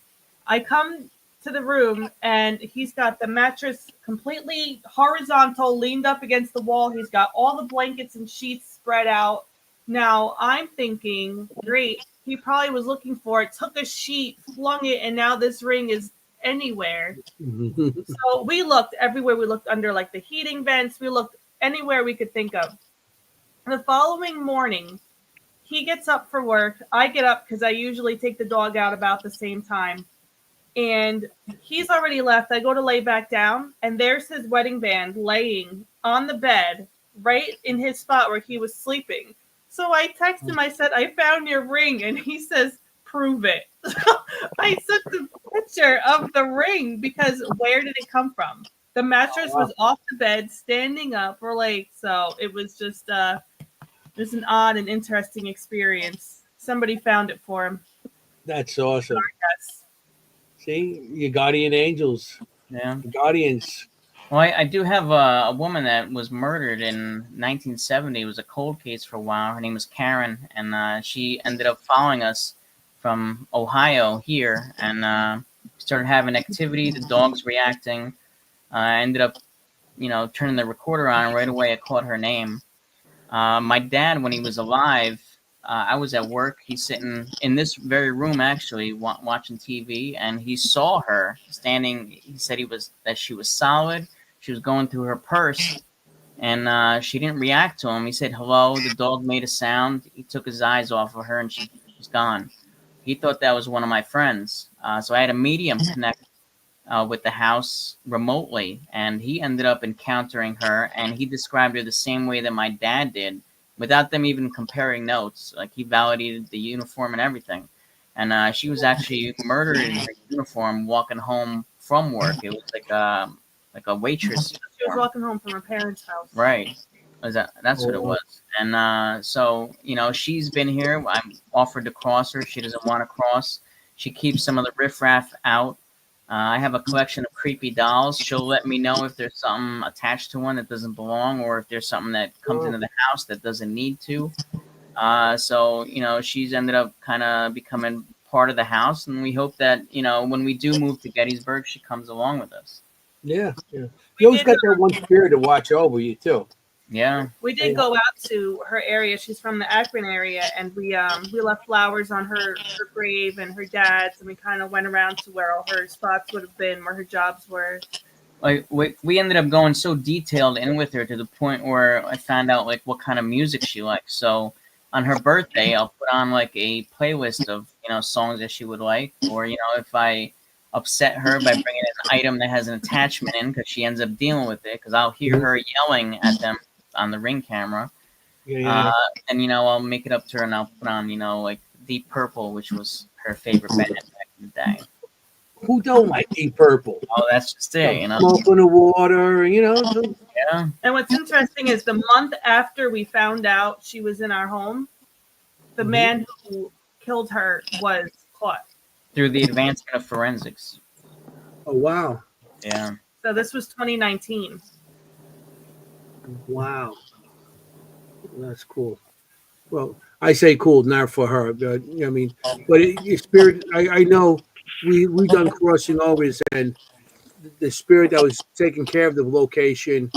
I come to the room, and he's got the mattress completely horizontal, leaned up against the wall. He's got all the blankets and sheets spread out. Now I'm thinking, great. He probably was looking for it, took a sheet, flung it, and now this ring is anywhere. So we looked everywhere. We looked under like the heating vents. We looked anywhere we could think of. The following morning, he gets up for work. I get up because I usually take the dog out about the same time. And he's already left. I go to lay back down, and there's his wedding band laying on the bed right in his spot where he was sleeping. So I text him. I said, "I found your ring," and he says, "Prove it." I took the picture of the ring because where did it come from? The mattress was off the bed, standing up. So it was just an odd and interesting experience. Somebody found it for him. That's awesome. Yes. See, your guardian angels. Yeah. Guardians. Well, I do have a woman that was murdered in 1970. It was a cold case for a while. Her name was Karen, and she ended up following us from Ohio here, and started having activity. The dog's reacting. I ended up, turning the recorder on, and right away I caught her name. My dad, when he was alive, I was at work. He's sitting in this very room, actually, watching TV, and he saw her standing. He said that she was solid. She was going through her purse, and she didn't react to him. He said hello. The dog made a sound. He took his eyes off of her, and she was gone. He thought that was one of my friends. So I had a medium connect with the house remotely, and he ended up encountering her, and he described her the same way that my dad did, without them even comparing notes. Like, he validated the uniform and everything. And she was actually murdered in her uniform walking home from work. It was like a waitress. She was walking home from her parents' house. Right. That's what it was. And so, she's been here. I'm offered to cross her. She doesn't want to cross. She keeps some of the riffraff out. I have a collection of creepy dolls. She'll let me know if there's something attached to one that doesn't belong, or if there's something that comes into the house that doesn't need to. So, she's ended up kind of becoming part of the house, and we hope that, when we do move to Gettysburg, she comes along with us. Yeah. You always got that one spirit to watch over you, too. Yeah. We did go out to her area. She's from the Akron area, and we left flowers on her grave and her dad's, and we kind of went around to where all her spots would have been, where her jobs were. Like, we ended up going so detailed in with her to the point where I found out like what kind of music she likes. So on her birthday, I'll put on like a playlist of songs that she would like, or if I upset her by bringing an item that has an attachment in, because she ends up dealing with it, because I'll hear her yelling at them on the Ring camera. And I'll make it up to her, and I'll put on like Deep Purple, which was her favorite band back in the day. Who don't like Deep Purple? Oh, that's just it, Smoke in the water, Yeah. And what's interesting is the month after we found out she was in our home, the man who killed her was caught. Through the advancement of forensics. Oh, wow. Yeah. So this was 2019. Wow. That's cool. Well, I say cool, not for her, but but your spirit, I know we done crossing overs, and the spirit that was taking care of the location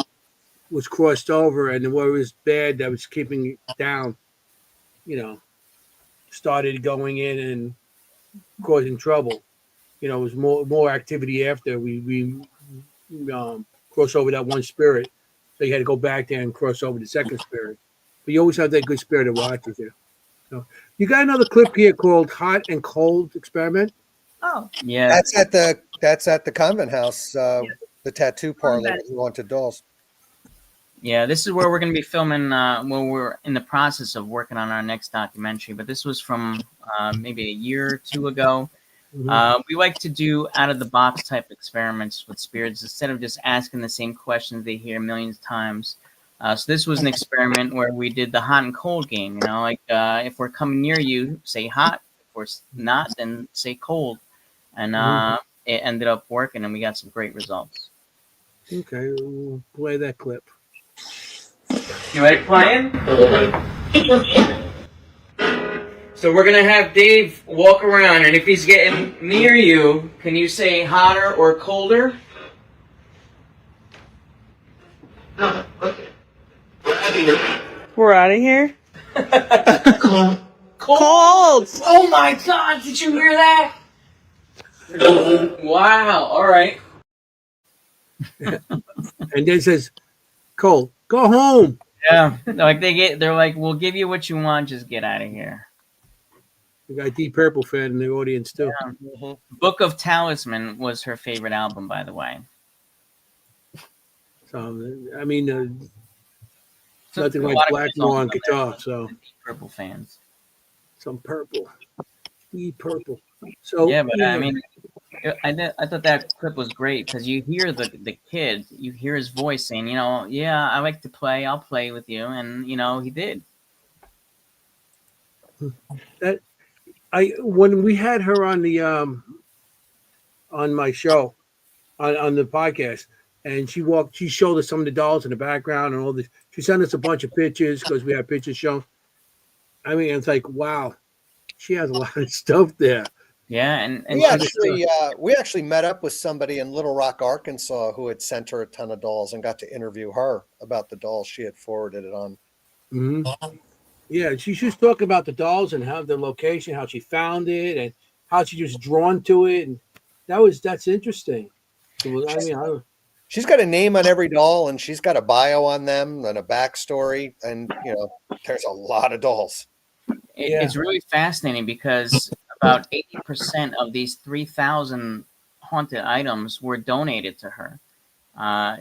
was crossed over, and what was bad that was keeping it down, started going in and causing trouble. It was more activity after we cross over that one spirit. So you had to go back there and cross over the second spirit. But you always have that good spirit that watches you. So you got another clip here called "Hot and Cold Experiment." Oh, yeah. That's at the convent house, the tattoo parlor that we wanted dolls. Yeah, this is where we're going to be filming when we're in the process of working on our next documentary. But this was from maybe a year or two ago. We like to do out of the box type experiments with spirits instead of just asking the same questions they hear millions of times. So this was an experiment where we did the hot and cold game. You know, like if we're coming near you, say hot. If we're not, then say cold. And it ended up working, and we got some great results. Okay, we'll play that clip. You ready playing? So we're gonna have Dave walk around, and if he's getting near you, can you say hotter or colder? No, okay. We're out of here. Cold. Oh my God! Did you hear that? Wow! All right. And then says, "Cole, go home." Yeah, they're like, we'll give you what you want, just get out of here. We got a Deep Purple fan in the audience too. Yeah. Book of Talisman was her favorite album, by the way. So I mean, So nothing like Black Moore on guitar. So Deep Purple fans. Some purple, Deep Purple. So yeah, but I mean, I thought that clip was great because you hear the kid, you hear his voice saying, you know, yeah, I like to play, I'll play with you, and you know, he did. That when we had her on the on my show on the podcast, and she showed us some of the dolls in the background and all this. She sent us a bunch of pictures because we had pictures shown. I mean, it's like, wow, she has a lot of stuff there. Yeah, and we actually met up with somebody in Little Rock, Arkansas, who had sent her a ton of dolls and got to interview her about the dolls she had forwarded it on. Mm-hmm. Yeah, she just talking about the dolls and how the location, how she found it, and how she was drawn to it, and that's interesting. She's got a name on every doll, and she's got a bio on them and a backstory, and you know, there's a lot of dolls. It's really fascinating because about 80% of these 3,000 haunted items were donated to her.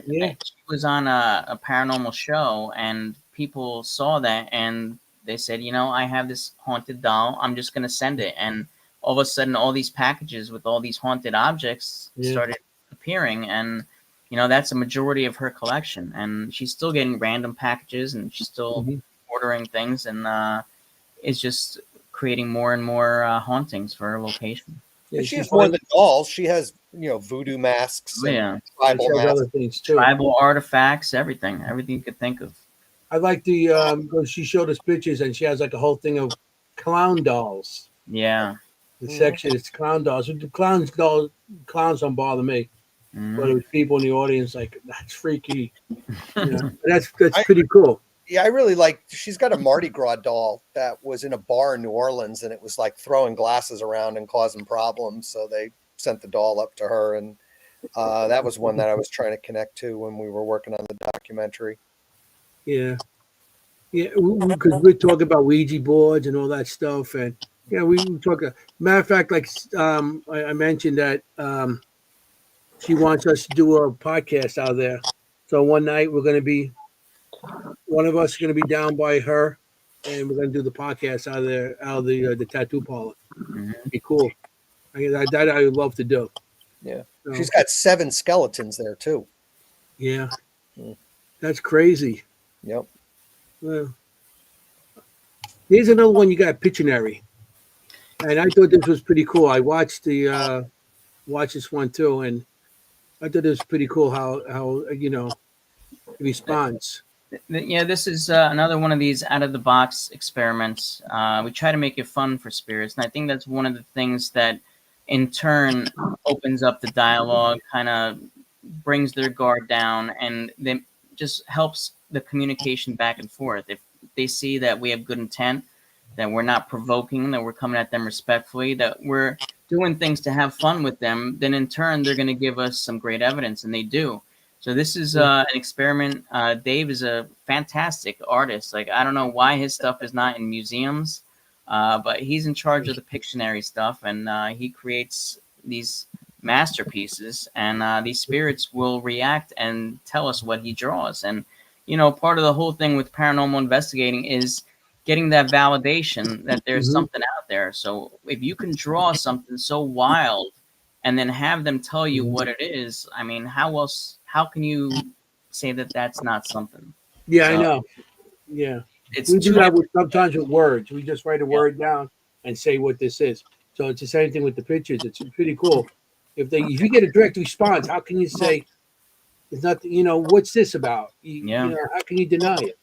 She was on a paranormal show, and people saw that, and they said, you know, I have this haunted doll. I'm just going to send it. And all of a sudden, all these packages with all these haunted objects started appearing, and you know, that's a majority of her collection. And she's still getting random packages, and she's still ordering things, and is just creating more and more hauntings for her location. Yeah, she has more than dolls. She has, you know, voodoo masks, tribal masks, other things too. Tribal artifacts, everything you could think of. I like the because she showed us pictures, and she has like a whole thing of clown dolls. Yeah, the section is clown dolls. The clowns don't bother me, but it was people in the audience like, that's freaky. You know? That's pretty cool. Yeah, I really like. She's got a Mardi Gras doll that was in a bar in New Orleans, and it was like throwing glasses around and causing problems. So they sent the doll up to her, and that was one that I was trying to connect to when we were working on the documentary. Yeah, because we talk about Ouija boards and all that stuff, and we talk. Matter of fact, like I mentioned that she wants us to do a podcast out there. So one night we're going to be. One of us is going to be down by her, and we're going to do the podcast out of the tattoo parlor. It'd be cool. That I would love to do. Yeah, so, she's got 7 skeletons there too. Yeah, that's crazy. Yep. Well, here's another one. You got Pictionary, and I thought this was pretty cool. I watched this one too, and I thought it was pretty cool how it responds. Yeah, this is another one of these out-of-the-box experiments. We try to make it fun for spirits, and I think that's one of the things that, in turn, opens up the dialogue, kind of brings their guard down, and then just helps the communication back and forth. If they see that we have good intent, that we're not provoking, that we're coming at them respectfully, that we're doing things to have fun with them, then in turn, they're going to give us some great evidence, and they do. So this is an experiment. Dave is a fantastic artist. Like, I don't know why his stuff is not in museums, but he's in charge of the Pictionary stuff, and he creates these masterpieces, and these spirits will react and tell us what he draws. And, you know, part of the whole thing with paranormal investigating is getting that validation that there's Mhm. something out there. So if you can draw something so wild and then have them tell you what it is, I mean, how can you say that that's not something? Yeah, I So know. Yeah, it's we do too that with sometimes with words. We just write a word down and say what this is. So it's the same thing with the pictures. It's pretty cool. If you get a direct response, how can you say it's not? What's this about? yeah. How can you deny it?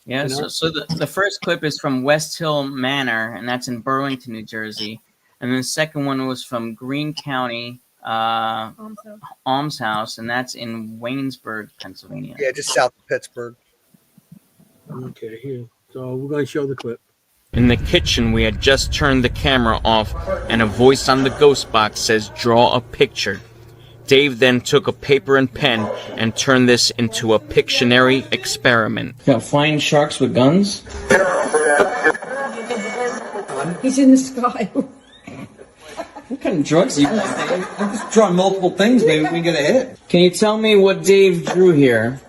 Yeah, You so, know. so the first clip is from West Hill Manor, and that's in Burlington, New Jersey. And then the second one was from Greene County Alms House, and that's in Waynesburg, Pennsylvania. Yeah, just south of Pittsburgh. Okay, here. So we're going to show the clip. In the kitchen, we had just turned the camera off, and a voice on the ghost box says, "Draw a picture." Dave then took a paper and pen and turned this into a Pictionary experiment. Got flying sharks with guns? He's in the sky. What kind of drugs are you guys taking? I'm just drawing multiple things, maybe we can get a hit. Can you tell me what Dave drew here?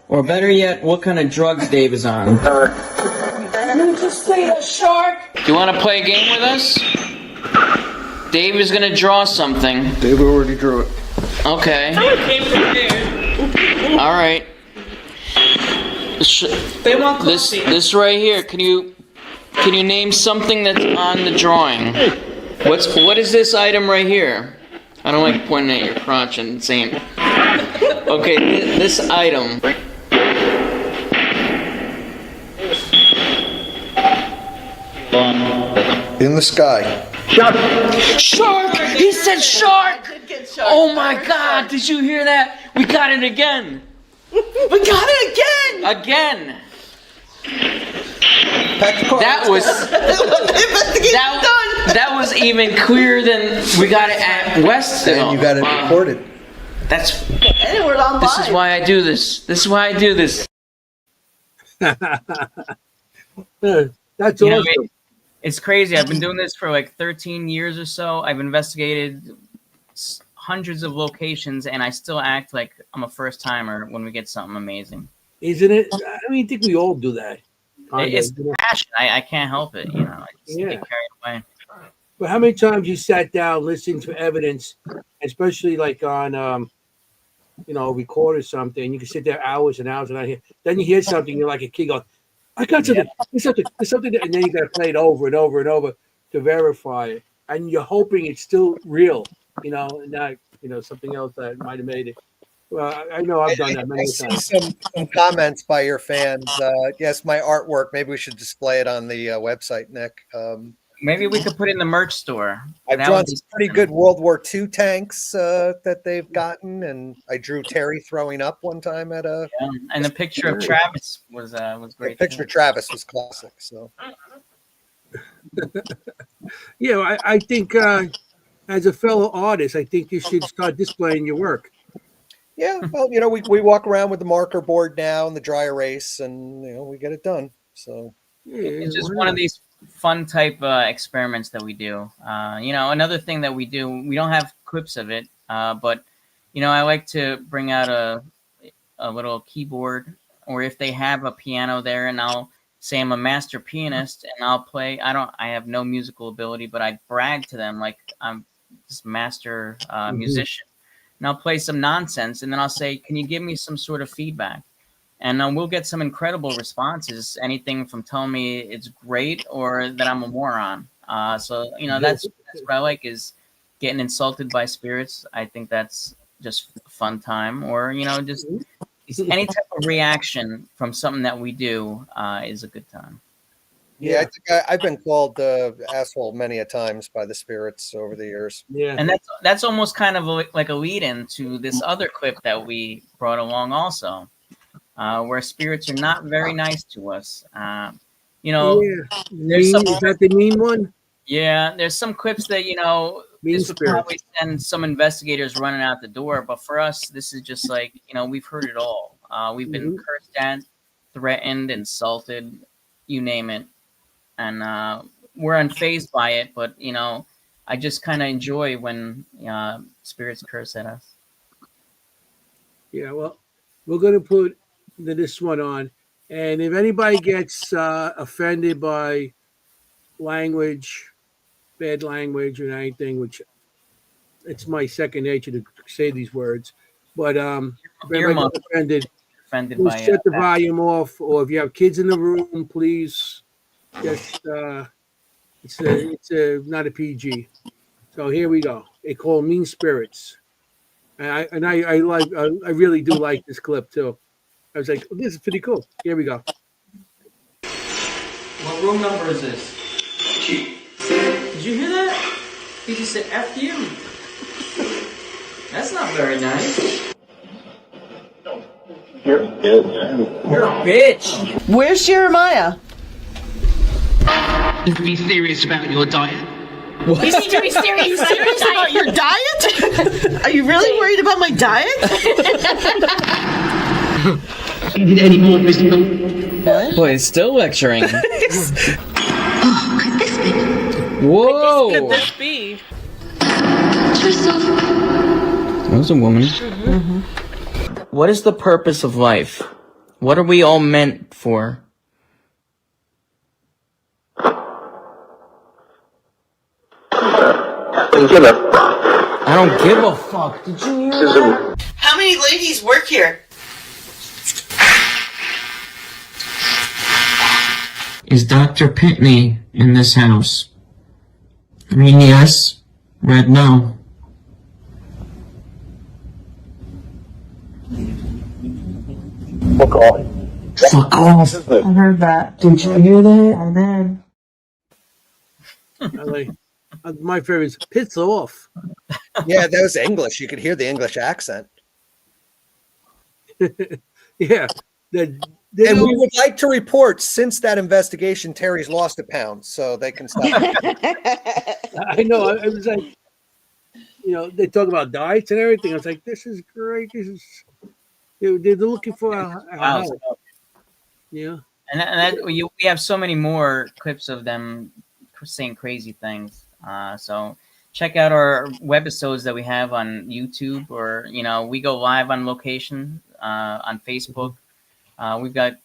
Or better yet, what kind of drugs Dave is on? You just say a shark. Do you want to play a game with us? Dave is going to draw something. Dave already drew it. Okay. All right. This right here. Can you name something that's on the drawing? What is this item right here? I don't like pointing at your crotch and saying. Okay, this item. In the sky. Shark! He said shark! Oh my God! Did you hear that? We got it again. We got it again. Again. That was that was even clearer than we got it at West Hill. And you got it recorded. That's. And we're on This is why I do this. This is why I do this. That's You know, awesome. It's crazy. I've been doing this for like 13 years or so. I've investigated hundreds of locations, and I still act like I'm a first timer when we get something amazing. Isn't it? I mean, I think we all do that. It's passion. I can't help it. I just get carried away. But how many times you sat down listening to evidence, especially like on, record or something? You can sit there hours and hours and I hear. Then you hear something, you're like a kid going, "I got something. There's something," and then you got to play it over and over and over to verify it, and you're hoping it's still real, and not something else that might have made it. Well, I know I've done that many times. Some comments by your fans. Yes, my artwork. Maybe we should display it on the website, Nick. Maybe we could put it in the merch store. I've drawn some pretty good World War II tanks that they've gotten, and I drew Terry throwing up one time at a. Yeah, and the picture of Travis was great. The picture of Travis was classic. So. Yeah, I think as a fellow artist, I think you should start displaying your work. Yeah, well, we walk around with the marker board now and the dry erase, and we get it done. So it's just one of these fun type experiments that we do. Another thing that we do, we don't have clips of it, but I like to bring out a little keyboard, or if they have a piano there, and I'll say I'm a master pianist and I'll play. I have no musical ability, but I brag to them like I'm this master musician. And I'll play some nonsense, and then I'll say, "Can you give me some sort of feedback?" And we'll get some incredible responses. Anything from telling me it's great or that I'm a moron. So that's what I like, is getting insulted by spirits. I think that's just a fun time. Or just any type of reaction from something that we do is a good time. Yeah, I think I've been called asshole many a times by the spirits over the years. Yeah, and that's almost kind of like a lead-in to this other clip that we brought along also, where spirits are not very nice to us. There's some. Is that the mean one? Yeah, there's some clips that this would probably send some investigators running out the door, but for us, this is just like we've heard it all. We've been cursed at, threatened, insulted, you name it. And we're unfazed by it, but I just kind of enjoy when spirits curse at us. Yeah, well, we're going to put this one on, And if anybody gets offended by language, bad language, or anything, which it's my second nature to say these words, but if Your anybody mom gets offended, by just shut the that. volume off, or if you have kids in the room, please just it's not a PG. So here we go. They call Mean Spirits, and I really do like this clip too. I was like, oh, this is pretty cool. Here we go. What room number is this? Did you hear that? He just said F you. That's not very nice. You're a bitch. Where's Jeremiah? Be serious about your diet. You need to be serious about your diet? Are you really worried about my diet? Any more visible? Boy, it's still lecturing. Oh, could this be? Whoa! Could this be? That was a woman. Mm-hmm. What is the purpose of life? What are we all meant for? I don't give a fuck. Did you hear that? How many ladies work here? Is Dr. Pitney in this house? Green yes, red no. Fuck off. Fuck off. I heard that. Did you hear that? I like, my favorite is "Piss Off." Yeah, that was English. You could hear the English accent. Yeah. And we would like to report since that investigation, Terry's lost a pound, so they can stop. I know. I was like, they talk about diets and everything. I was like, this is great. This is they're looking for a help. Yeah. And that we have so many more clips of them saying crazy things. So check out our webisodes that we have on YouTube, or we go live on location on Facebook. We've got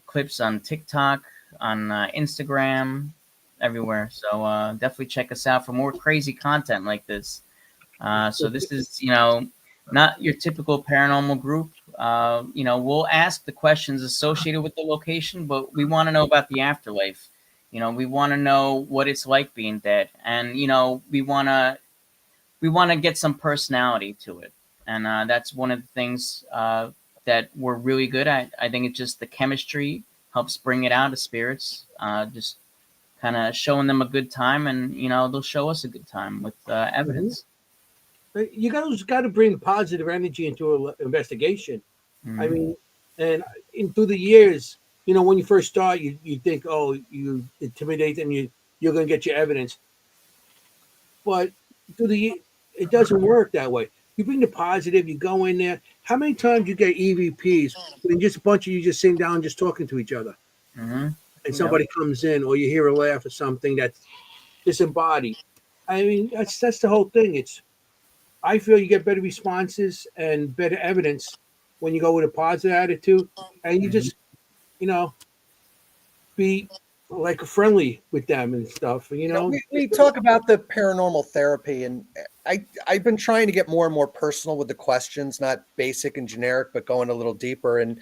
clips on TikTok, on Instagram, everywhere. So definitely check us out for more crazy content like this. So this is not your typical paranormal group. We'll ask the questions associated with the location, but we want to know about the afterlife. We want to know what it's like being dead, and we want to get some personality to it, and that's one of the things that we're really good at. I think it's just the chemistry helps bring it out of spirits, just kind of showing them a good time, and they'll show us a good time with evidence. You got to bring positive energy into an investigation. Mm-hmm. I mean, and through the years, when you first start, you think, oh, you intimidate them, you're going to get your evidence. But it doesn't work that way. You bring the positive, you go in there. How many times you get EVPs when just a bunch of you just sitting down just talking to each other, mm-hmm. and somebody comes in, or you hear a laugh or something that's disembodied? I mean, that's the whole thing. I feel you get better responses and better evidence when you go with a positive attitude, and you just, be like friendly with them and stuff. We talk about the paranormal therapy, and I've been trying to get more and more personal with the questions, not basic and generic, but going a little deeper. And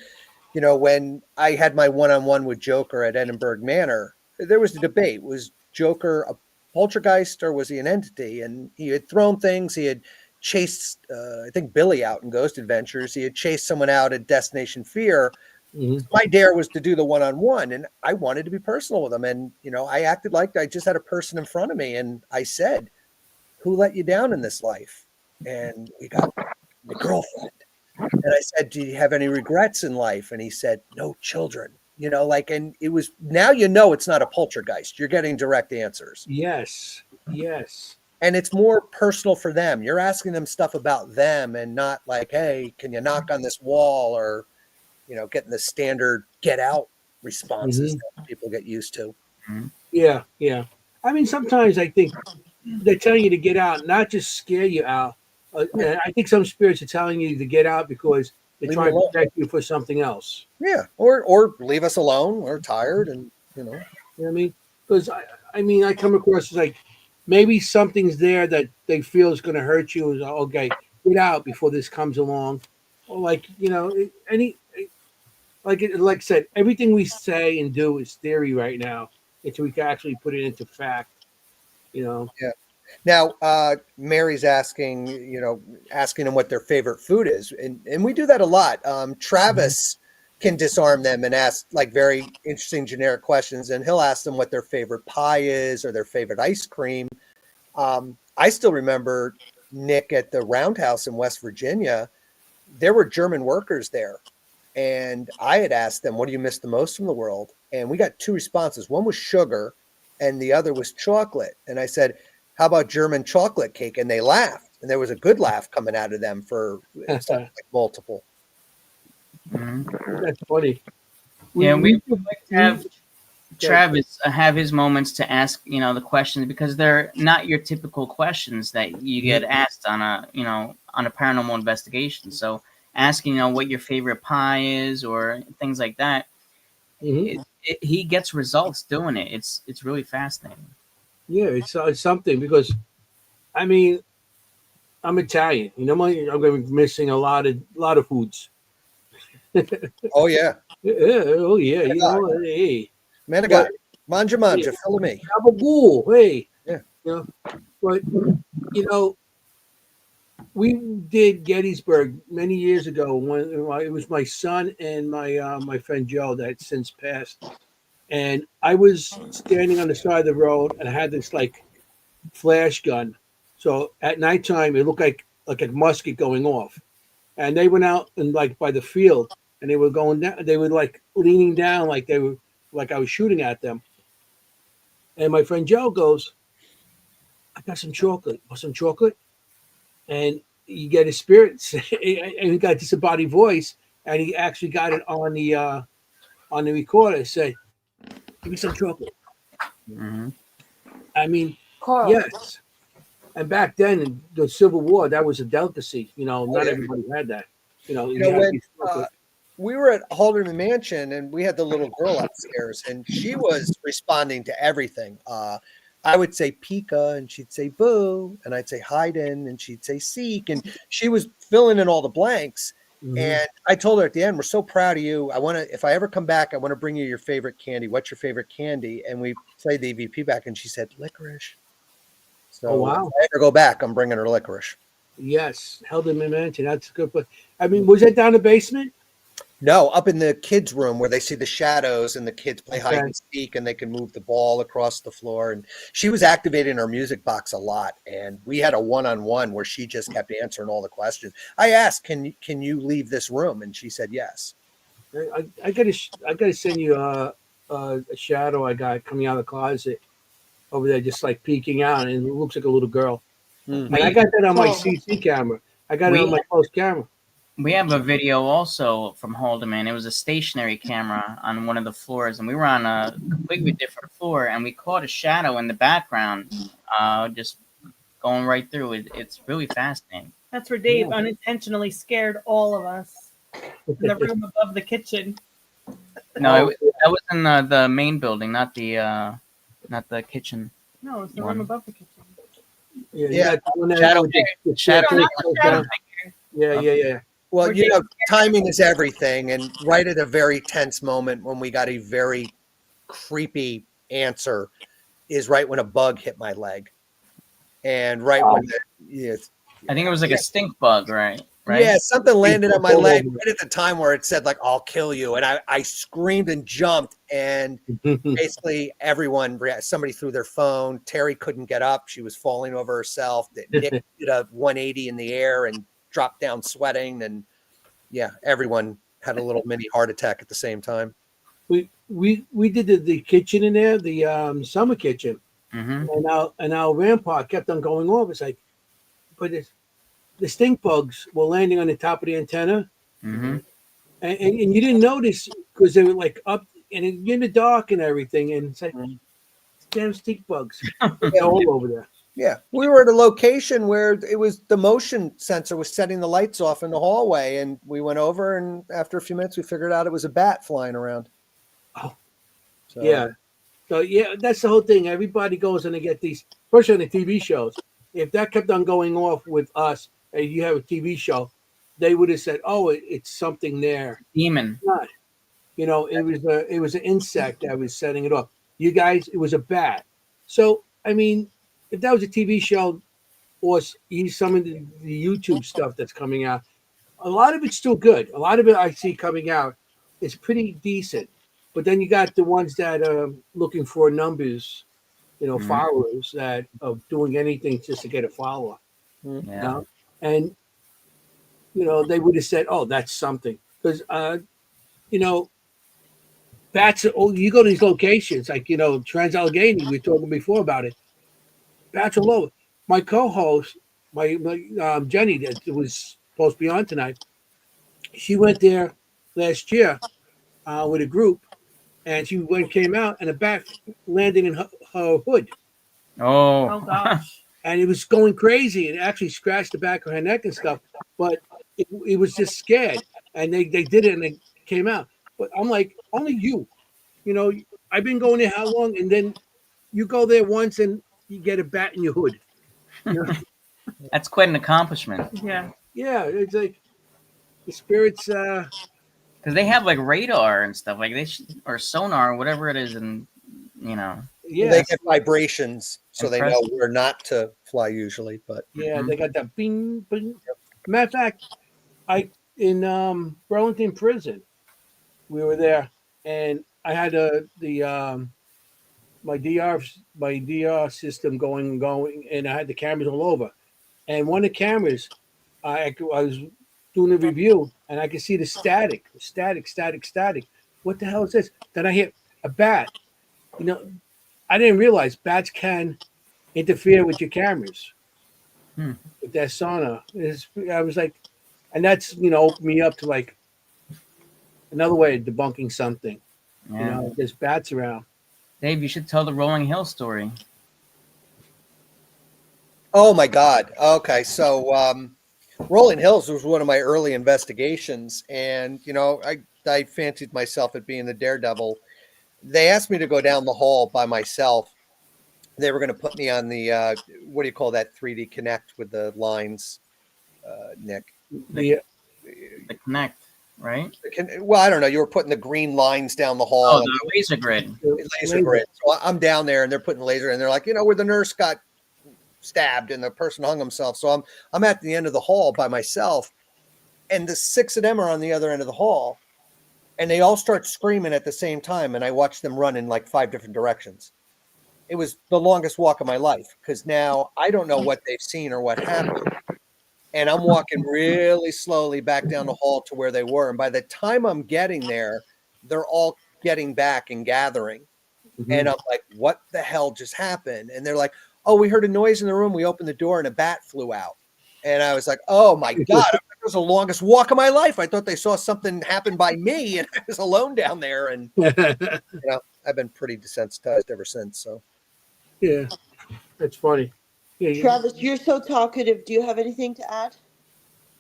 when I had my one-on-one with Joker at Edinburgh Manor, there was a debate: was Joker a poltergeist or was he an entity? And he had thrown things. He had chased, I think, Billy out in Ghost Adventures. He had chased someone out at Destination Fear. Mm-hmm. My dare was to do the one-on-one, and I wanted to be personal with him. And, I acted like I just had a person in front of me. And I said, who let you down in this life? And we got my girlfriend. And I said, do you have any regrets in life? And he said, no children. And it was, now it's not a poltergeist. You're getting direct answers. Yes. And it's more personal for them. You're asking them stuff about them, and not like, hey, can you knock on this wall, or, getting the standard get out responses that people get used to. Mm-hmm. Yeah. I mean, sometimes I think they're telling you to get out, not just scare you out. I think some spirits are telling you to get out because They Leave try me to alone. protect you for something else. Yeah, or leave us alone. We're tired, and You know what I mean? Because I come across as like maybe something's there that they feel is going to hurt you. Is okay, get out before this comes along, or like any like I said, everything we say and do is theory right now until we can actually put it into fact. You know. Yeah. Now, Mary's asking them what their favorite food is, and we do that a lot. Travis can disarm them and ask like very interesting generic questions, and he'll ask them what their favorite pie is or their favorite ice cream. I still remember Nick at the Roundhouse in West Virginia. There were German workers there, and I had asked them, "What do you miss the most from the world?" And we got two responses. One was sugar, and the other was chocolate. And I said, "How about German chocolate cake?" And they laughed, and there was a good laugh coming out of them for something like multiple. That's funny. Yeah, we would like to have Travis have his moments to ask, the questions, because they're not your typical questions that you get asked on a paranormal investigation. So asking, what your favorite pie is or things like that, he gets results doing it. It's really fascinating. Yeah, it's something because, I mean, I'm Italian. I'm going to be missing a lot of foods. Oh yeah. Oh yeah. Hey. Man of God. Manja, follow me. Gabagool. Hey. Yeah. But we did Gettysburg many years ago when it was my son and my friend Joe that since passed, and I was standing on the side of the road and I had this like flash gun, so at nighttime it looked like a musket going off, and they went out and like by the field and they were going down, they were like leaning down like they were like I was shooting at them, and my friend Joe goes, "I got some chocolate. Want some chocolate?" And you get his spirit, and he got disembodied voice, and he actually got it on the recorder. Say, "Give me some chocolate." I mean, Carl. yes. And back then, in the Civil War, that was a delicacy. Not everybody had that. We were at Halderman Mansion, and we had the little girl upstairs, and she was responding to everything. I would say Pika, and she'd say Boo, and I'd say Haydn, and she'd say Seek, and she was filling in all the blanks. And I told her at the end, "We're so proud of you. If I ever come back, I want to bring you your favorite candy. What's your favorite candy?" And we played the EVP back, and she said licorice. So wow. if I ever go back, I'm bringing her licorice. Yes, held him in mansion. That's good. But I mean, was that down the basement? No, up in the kids' room where they see the shadows and the kids play hide and seek and they can move the ball across the floor. And she was activating her music box a lot. And we had a one-on-one where she just kept answering all the questions. I asked, can you leave this room? And she said, yes. I gotta send you a shadow I got coming out of the closet over there, just like peeking out, and it looks like a little girl. And I got that on my CC camera. I got it on my close camera. We have a video also from Haldeman. It was a stationary camera on one of the floors, and we were on a completely different floor, and we caught a shadow in the background, just going right through it. It's really fascinating. That's where Dave unintentionally scared all of us in the room above the kitchen. No, that was in the main building, not the kitchen. No, it's the room above the kitchen. Yeah. Shadow. Yeah. Well, timing is everything. And right at a very tense moment when we got a very creepy answer is right when a bug hit my leg. And right when I think it was like a stink bug, right? Yeah, something landed on my leg right at the time where it said, like, "I'll kill you." And I screamed and jumped. And basically somebody threw their phone. Terry couldn't get up. She was falling over herself. Nick did a 180 in the air and dropped down sweating. And yeah, everyone had a little mini heart attack at the same time. We did the kitchen in there, the summer kitchen. And our rampart kept on going off. It's like, but the stink bugs were landing on the top of the antenna, and you didn't notice because they were like up and in the dark and everything, and it's like damn stink bugs all over there. Yeah, we were at a location where it was the motion sensor was setting the lights off in the hallway, and we went over, and after a few minutes, we figured out it was a bat flying around. Oh, So, yeah. So yeah, that's the whole thing. Everybody goes and they get these, especially on the TV shows. If that kept on going off with us, and you have a TV show, they would have said, "Oh, it's something there." Demon. It's not. You know, it was an insect that was setting it off. You guys, it was a bat. So I mean, if that was a TV show or some of the YouTube stuff that's coming out, a lot of it's still good. A lot of it I see coming out is pretty decent. But then you got the ones that are looking for numbers, followers that are doing anything just to get a follower. You know? And they would have said, "Oh, that's something," because bats. Oh, you go to these locations like Trans Allegheny. We were talking before about it. Bats all over. My co-host, my Jennie, that was supposed to be on tonight. She went there last year with a group, and she came out, and a bat landed in her hood. Oh gosh! And it was going crazy. It actually scratched the back of her neck and stuff. But it was just scared, and they did it, and they came out. But I'm like, only you. I've been going there how long, and then you go there once, and you get a bat in your hood. That's quite an accomplishment. Yeah. Yeah, it's like the spirits. Because they have like radar and stuff, like or sonar, or whatever it is, and they get vibrations, so they know where not to fly usually. But yeah, they got that bing bing. Matter of fact, in Burlington Prison, we were there, and I had my DR system going, and I had the cameras all over. And one of the cameras, I was doing a review, and I could see the static. What the hell is this? Then I hear a bat. I didn't realize bats can interfere with your cameras with their sonar. I was like, and that's opened me up to like another way of debunking something. Yeah. There's bats around. Dave, you should tell the Rolling Hill story. Oh my God. Okay, so Rolling Hills was one of my early investigations, and I fancied myself at being the daredevil. They asked me to go down the hall by myself. They were going to put me on the what do you call that 3D Connect with the lines, Nick? The Connect, right? Well, I don't know. You were putting the green lines down the hall. Oh, the laser grid. Laser grid. So I'm down there, and they're putting laser, and they're like, where the nurse got stabbed and the person hung himself. So I'm at the end of the hall by myself, and the 6 of them are on the other end of the hall, and they all start screaming at the same time, and I watch them run in like 5 different directions. It was the longest walk of my life, because now I don't know what they've seen or what happened, and I'm walking really slowly back down the hall to where they were, and by the time I'm getting there, they're all getting back and gathering. And I'm like, what the hell just happened? And they're like, oh, we heard a noise in the room. We opened the door and a bat flew out. And I was like, oh my God, it was the longest walk of my life. I thought they saw something happen by me, and I was alone down there. And I've been pretty desensitized ever since. So yeah, that's funny. Yeah, Travis, you're so talkative. Do you have anything to add?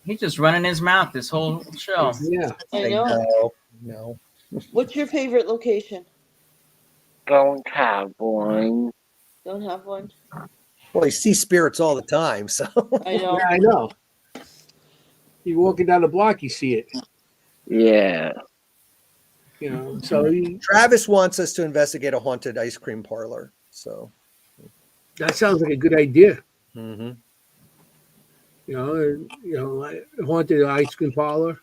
He's just running his mouth this whole show. Yeah, I know. No. What's your favorite location? Don't have one. Don't have one. Well, you see spirits all the time, so I know. Yeah, I know. You're walking down the block, you see it. Yeah. So Travis wants us to investigate a haunted ice cream parlor. So that sounds like a good idea. Mm-hmm. Haunted ice cream parlor.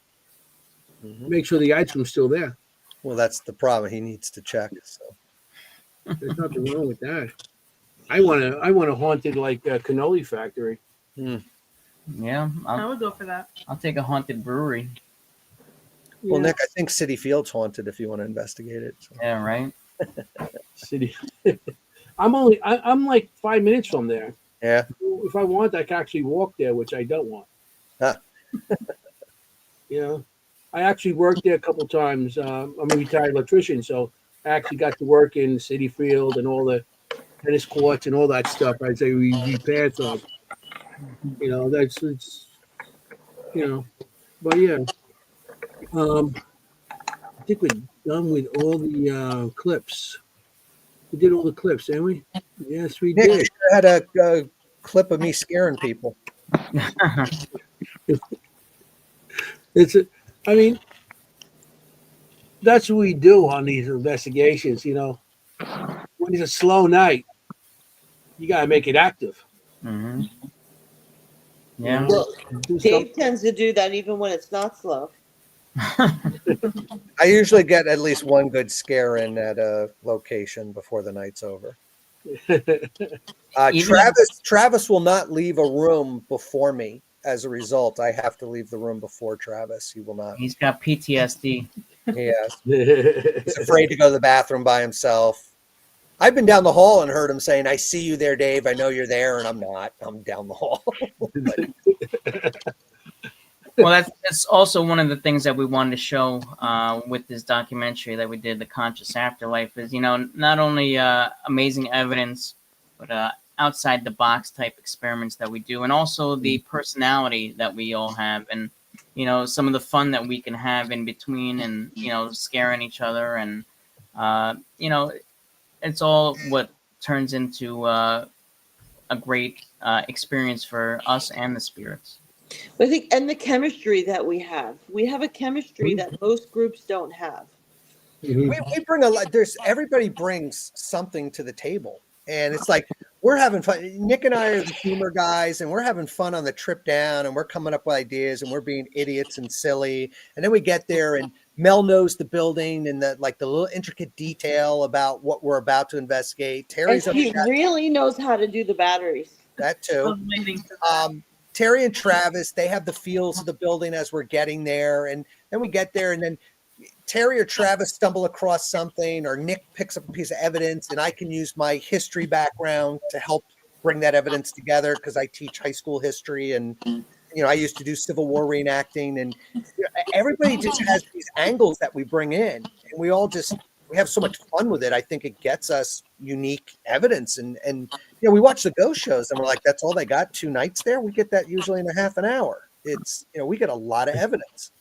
Mm-hmm. Make sure the ice cream's still there. Well, that's the problem. He needs to check. So there's nothing wrong with that. I want a haunted like cannoli factory. Yeah, I would go for that. I'll take a haunted brewery. Well, Nick, I think City Field's haunted if you want to investigate it. So. Yeah, right. City. I'm like 5 minutes from there. Yeah. If I want, I can actually walk there, which I don't want. Huh. I actually worked there a couple of times. I'm a retired electrician, so I actually got to work in City Field and all the tennis courts and all that stuff. I'd say we repairs of. You know, it's but yeah. I think we're done with all the clips. We did all the clips, didn't we? Yes, we Nick, you did. should have had a clip of me scaring people. I mean, that's what we do on these investigations. You know, when it's a slow night, you got to make it active. Mm-hmm. Yeah. Well, Dave tends to do that even when it's not slow. I usually get at least one good scare in at a location before the night's over. Travis will not leave a room before me. As a result, I have to leave the room before Travis. He will not. He's got PTSD. Yes. He's afraid to go to the bathroom by himself. I've been down the hall and heard him saying, "I see you there, Dave. I know you're there," and I'm not. I'm down the hall. Well, that's also one of the things that we wanted to show with this documentary that we did, The Conscious Afterlife, is, not only amazing evidence, but outside the box type experiments that we do, and also the personality that we all have, and some of the fun that we can have in between, and scaring each other, and it's all what turns into a great experience for us and the spirits. I think, and the chemistry that we have a chemistry that most groups don't have. We bring a lot. Everybody brings something to the table, and it's like we're having fun. Nick and I are the humor guys, and we're having fun on the trip down, and we're coming up with ideas, and we're being idiots and silly. And then we get there, and Mel knows the building and the little intricate detail about what we're about to investigate. Terry's he really knows how to do the batteries. That too. Terry and Travis, they have the feels of the building as we're getting there. And then we get there, and then Terry or Travis stumble across something, or Nick picks up a piece of evidence, and I can use my history background to help bring that evidence together because I teach high school history, and I used to do Civil War reenacting, and everybody just has these angles that we bring in, and we have so much fun with it. I think it gets us unique evidence, and we watch the ghost shows, and we're like, that's all they got 2 nights there. We get that usually in a half an hour. It's we get a lot of evidence.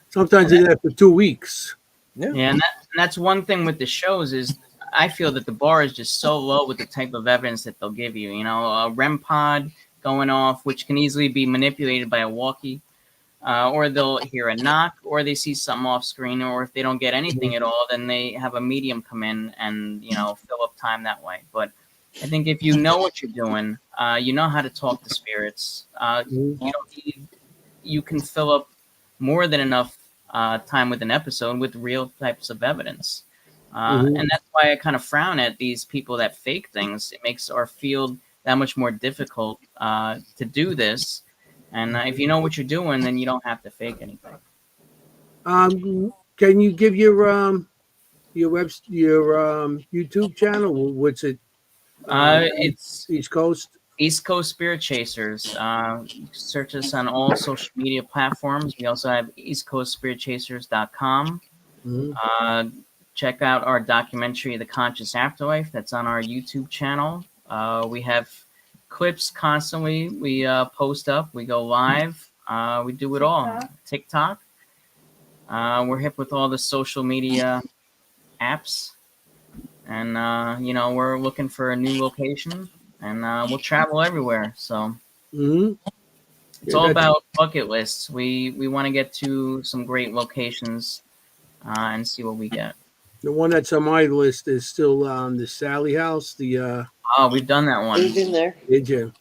Sometimes they do that for 2 weeks. Yeah, and that's one thing with the shows is I feel that the bar is just so low with the type of evidence that they'll give you. A REM pod going off, which can easily be manipulated by a walkie, or they'll hear a knock, or they see something off screen, or if they don't get anything at all, then they have a medium come in and fill up time that way. But I think if you know what you're doing, you know how to talk to spirits. You can fill up more than enough time with an episode with real types of evidence. And that's why I kind of frown at these people that fake things. It makes our field that much more difficult to do this. And if you know what you're doing, then you don't have to fake anything. Can you give your YouTube channel? What's it? It's East Coast Spirit Chasers. Search us on all social media platforms. We also have eastcoastspiritchasers.com. Check out our documentary, The Conscious Afterlife. That's on our YouTube channel. We have clips constantly. We post up. We go live. We do it all. TikTok. We're hip with all the social media apps. And, we're looking for a new location. And we'll travel everywhere. So it's all about bucket lists. We want to get to some great locations and see what we get. The one that's on my list is still the Sally House. We've done that one. We've been there. Did you?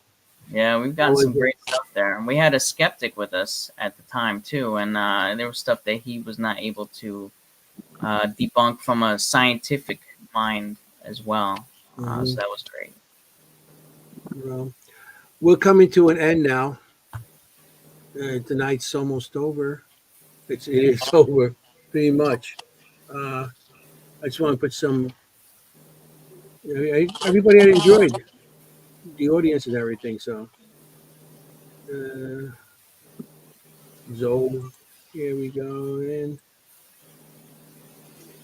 Yeah, we've gotten some great stuff there. And we had a skeptic with us at the time, too. And there was stuff that he was not able to debunk from a scientific mind as well. So that was great. Well, we're coming to an end now. Tonight's almost over. It is over, pretty much. I just want to put some. Everybody had enjoyed the audience and everything. So, Zoe, here we go. And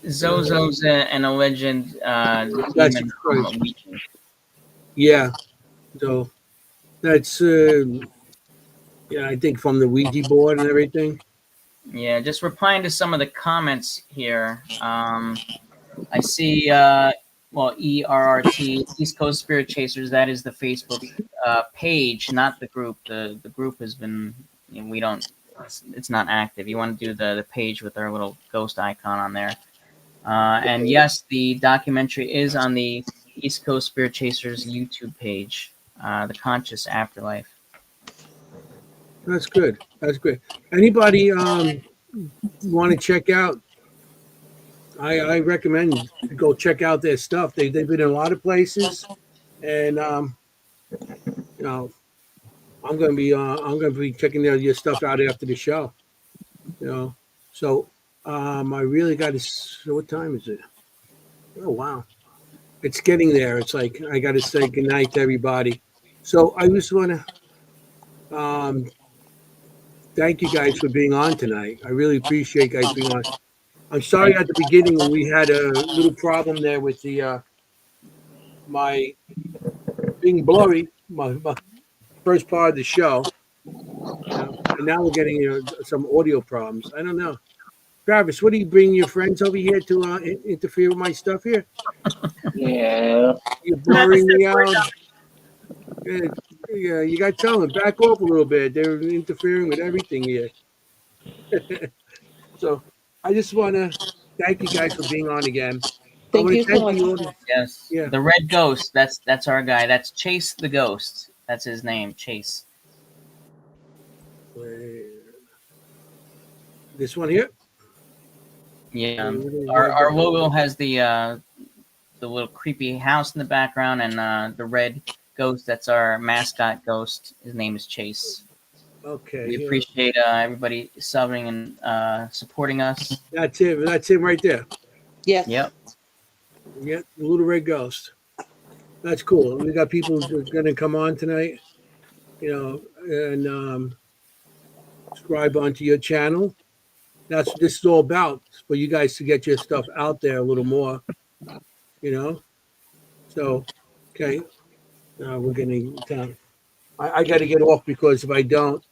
Zozo's an alleged demon from a weekend. Yeah. So that's yeah, I think from the Ouija board and everything. Yeah, just replying to some of the comments here. I see, well, ERRT, East Coast Spirit Chasers, that is the Facebook page, not the group. The group has been, we don't, it's not active. You want to do the page with our little ghost icon on there. And yes, the documentary is on the East Coast Spirit Chasers YouTube page, The Conscious Afterlife. That's good. That's good. Anybody want to check out? I recommend to go check out their stuff. They've been in a lot of places, and you know, I'm gonna be checking your stuff out after the show. You know, so I really got to. So what time is it? Oh wow, it's getting there. It's like I got to say goodnight to everybody. So I just want to thank you guys for being on tonight. I really appreciate you guys being on. I'm sorry at the beginning when we had a little problem there with the my being blurry, my first part of the show. And now we're getting some audio problems. I don't know. Travis, what do you bring your friends over here to interfere with my stuff here? Yeah. You're blurring me out. Yeah, you got to tell them back off a little bit. They're interfering with everything here. So I just want to thank you guys for being on again. I want to thank the audience. Yes. Yeah. The Red Ghost. That's our guy. That's Chase the Ghost. That's his name, Chase. This one here. Yeah. Our logo has the little creepy house in the background, and the red ghost. That's our mascot ghost. His name is Chase. Okay. We appreciate everybody subbing and supporting us. That's it. That's him right there. Yes. Yep. Yep. The little red ghost. That's cool. We got people who are going to come on tonight, you know, and subscribe onto your channel. That's what this is all about, for you guys to get your stuff out there a little more, you know. So, okay, we're getting down. I got to get off because if I don't,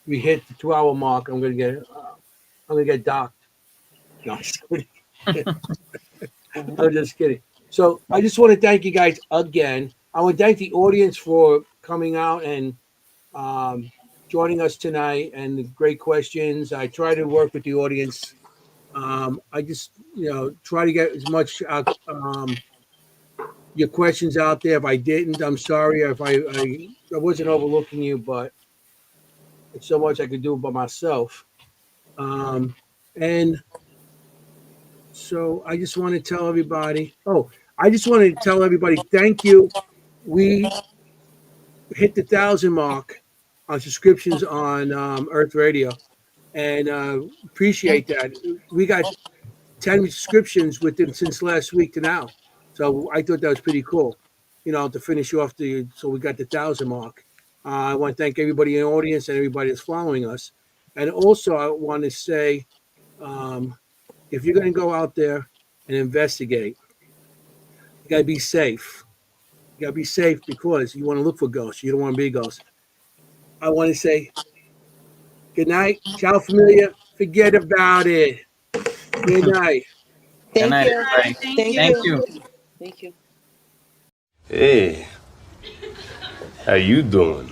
we hit the 2-hour mark. I'm gonna get docked. No, I'm just kidding. I'm just kidding. So I just want to thank you guys again. I want to thank the audience for coming out and joining us tonight and the great questions. I try to work with the audience. I just, try to get as much your questions out there. If I didn't, I'm sorry. If I wasn't overlooking you, but it's so much I could do by myself. And so I just want to tell everybody. Oh, I just want to tell everybody thank you. We hit the 1,000 mark on subscriptions on Earth Radio, and appreciate that. We got 10 subscriptions since last week to now, so I thought that was pretty cool. To finish off so we got the 1,000 mark. I want to thank everybody in the audience and everybody that's following us, and also I want to say, if you're going to go out there and investigate, you got to be safe. You got to be safe because you want to look for ghosts. You don't want to be a ghost. I want to say good night. Ciao, familia. Forget about it. Good night. Thank night, you. everybody. Thank you. Thank you. Hey, how you doing?